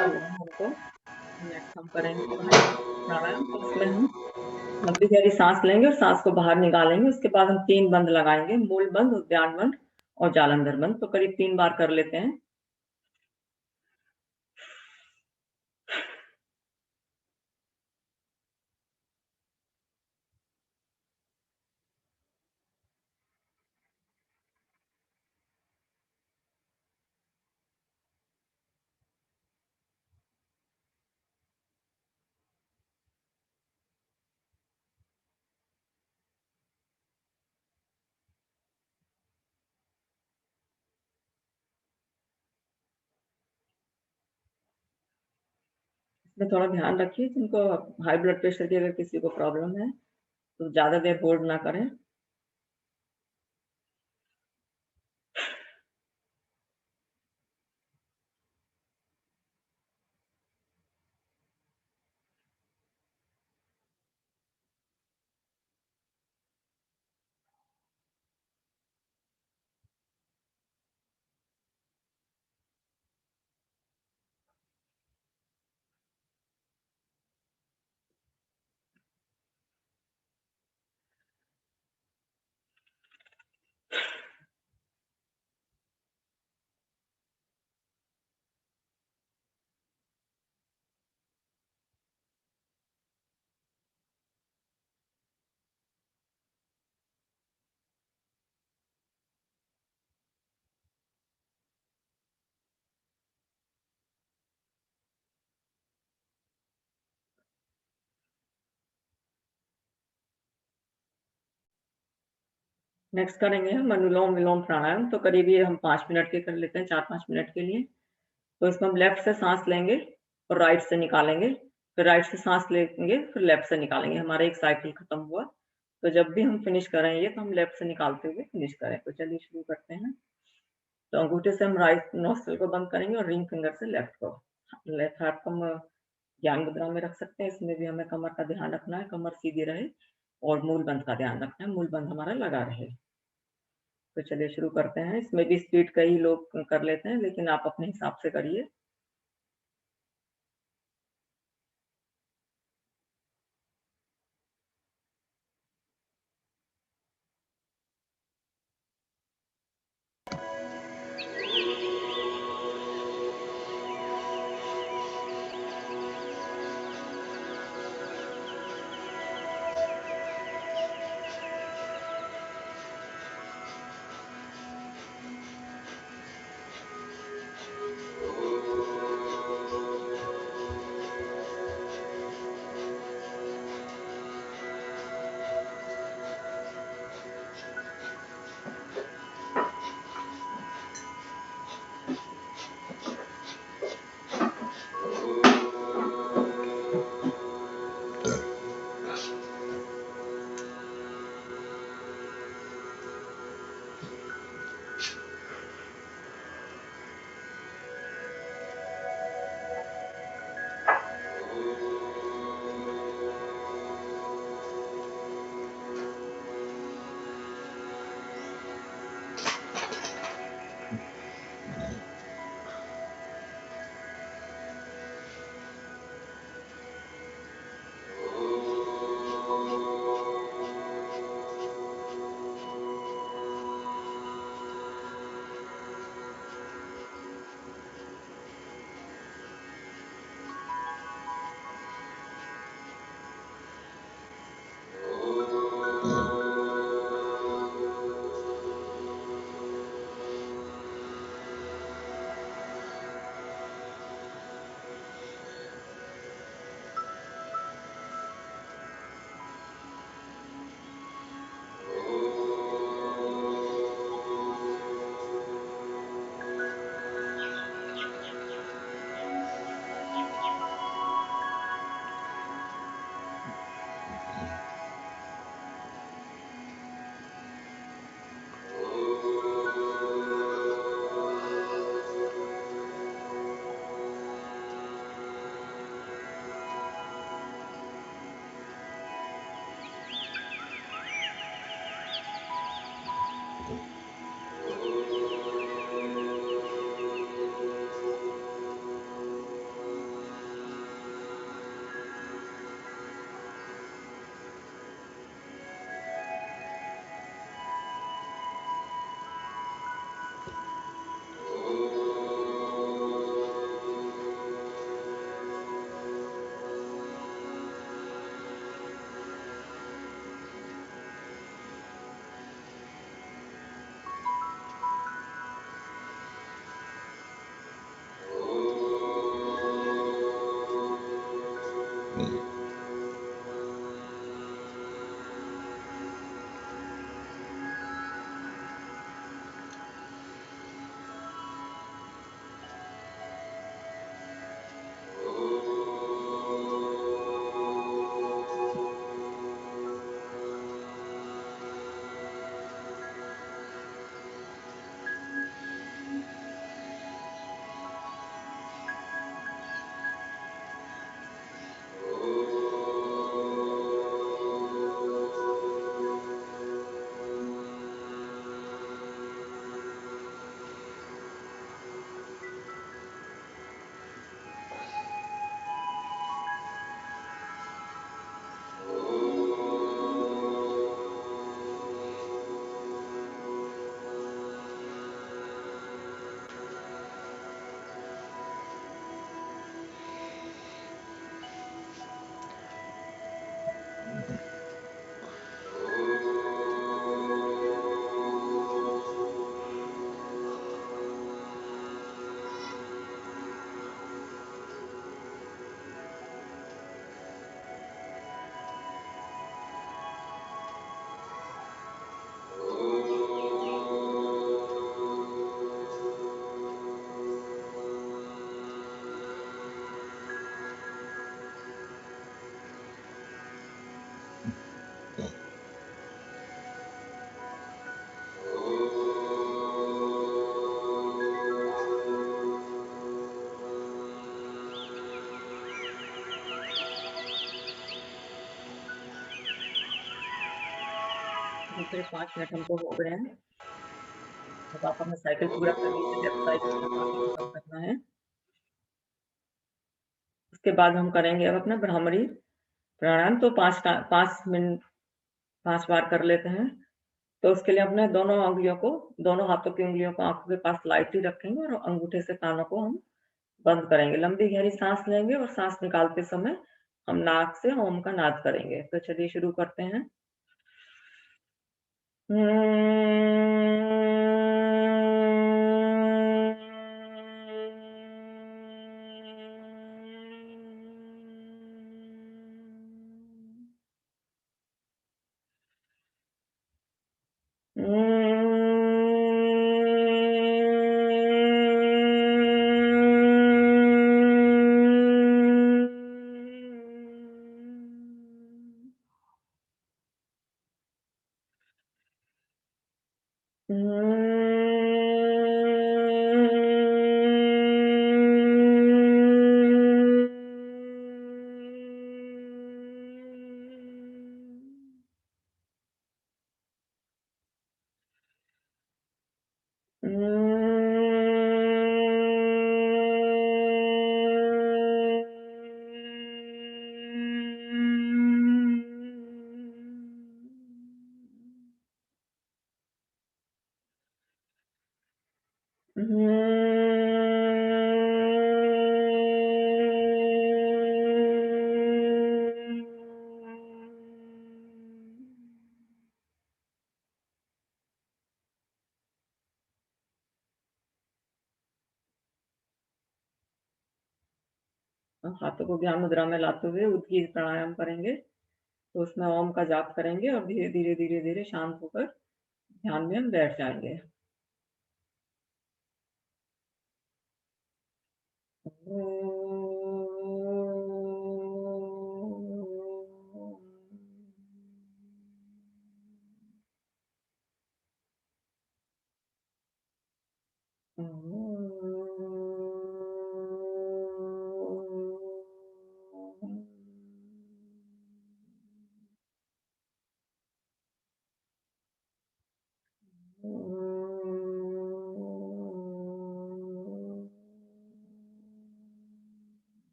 हमको नेक्स्ट हम करेंगे प्राणायाम। तो उसमें हम लंबी गहरी सांस लेंगे और सांस को बाहर निकालेंगे। उसके बाद हम 3 बंद लगाएंगे, मूल बंद, उद्यान बंद और जालंधर बंद। तो करीब 3 बार कर लेते हैं। में थोड़ा ध्यान रखिए, जिनको हाई ब्लड प्रेशर की अगर किसी को प्रॉब्लम है तो ज़्यादा देर होल्ड ना करें। नेक्स्ट करेंगे हम अनुलोम विलोम प्राणायाम। तो करीब ये हम 5 मिनट के कर लेते हैं, 4-5 मिनट के लिए। तो इसमें हम लेफ्ट से सांस लेंगे और राइट से निकालेंगे, फिर राइट से सांस लेंगे, फिर लेफ्ट से निकालेंगे। हमारा एक साइकिल खत्म हुआ। तो जब भी हम फिनिश करेंगे तो हम लेफ्ट से निकालते हुए फिनिश करें। तो चलिए शुरू करते हैं। तो अंगूठे से हम राइट नोस्ट्रल को बंद करेंगे और रिंग फिंगर से लेफ्ट को। लेफ्ट हाथ को हम ज्ञान मुद्रा में रख सकते हैं। इसमें भी हमें कमर का ध्यान रखना है, कमर सीधी रहे और मूल बंध का ध्यान रखना है, मूल बंध हमारा लगा रहे। तो चलिए शुरू करते हैं। इसमें भी स्पीड कई लोग कर लेते हैं, लेकिन आप अपने हिसाब से करिए। फिर 5 मिनट हमको हो गए हैं। अब आप अपना साइकिल पूरा कर लीजिए, लेफ्ट साइड अपना काफ़ी खत्म करना है। उसके बाद हम करेंगे अब अपना भ्रामरी प्राणायाम, तो 5 बार कर लेते हैं। तो उसके लिए अपने दोनों हाथों की उंगलियों को आंखों के पास लाइटली रखेंगे और अंगूठे से कानों को हम बंद करेंगे। लंबी गहरी सांस लेंगे और सांस निकालते समय हम नाक से ओम का नाद करेंगे। तो चलिए शुरू करते हैं। हाथों को ज्ञान मुद्रा में लाते हुए उद्गीत प्राणायाम करेंगे। तो उसमें ओम का जाप करेंगे और धीरे धीरे धीरे धीरे शांत होकर ध्यान में हम बैठ जाएंगे।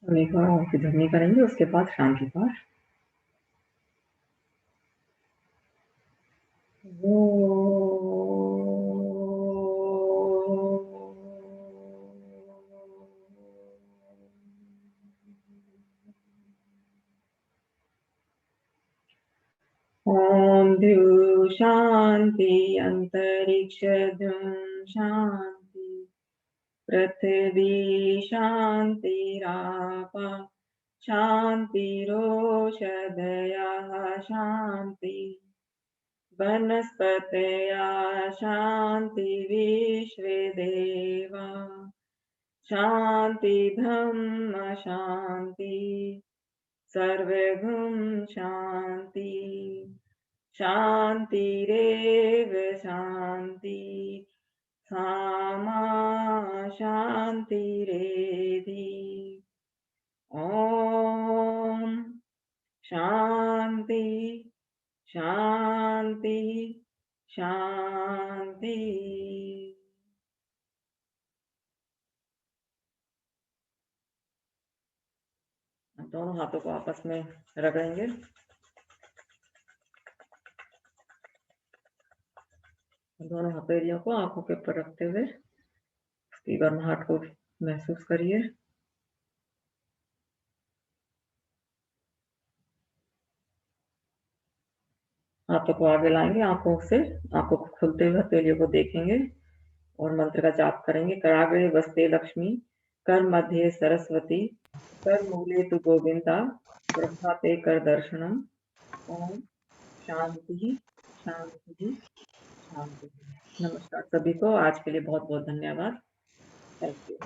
एक बार ओम की ध्वनि करेंगे, उसके बाद शांति पाठ। अन्तरिक्षद्युं शान्ति पृथिवी शान्तिरापः शान्तिरोषधयः शान्ति वनस्पतयः शान्ति विश्वे देवा शान्ति ब्रह्म शान्ति सर्वगुण शान्ति शान्तिरेव शान्ति सामा शान्तिरेधि ॐ शान्ति शान्ति शान्ति। दोनों हाथों को आपस में रगड़ेंगे। दोनों हथेलियों को आंखों के ऊपर रखते हुए उसकी गर्माहट को महसूस करिए। हाथों को आगे लाएंगे, आंखों को खुलते हुए हथेलियों को देखेंगे और मंत्र का जाप करेंगे। कराग्रे वस्ते लक्ष्मी, कर मध्य सरस्वती, कर मूले तु गोविंदा, प्रभाते कर दर्शनम। ओम शांति शांति शांति। नमस्कार सभी को, आज के लिए बहुत बहुत धन्यवाद। Thank you.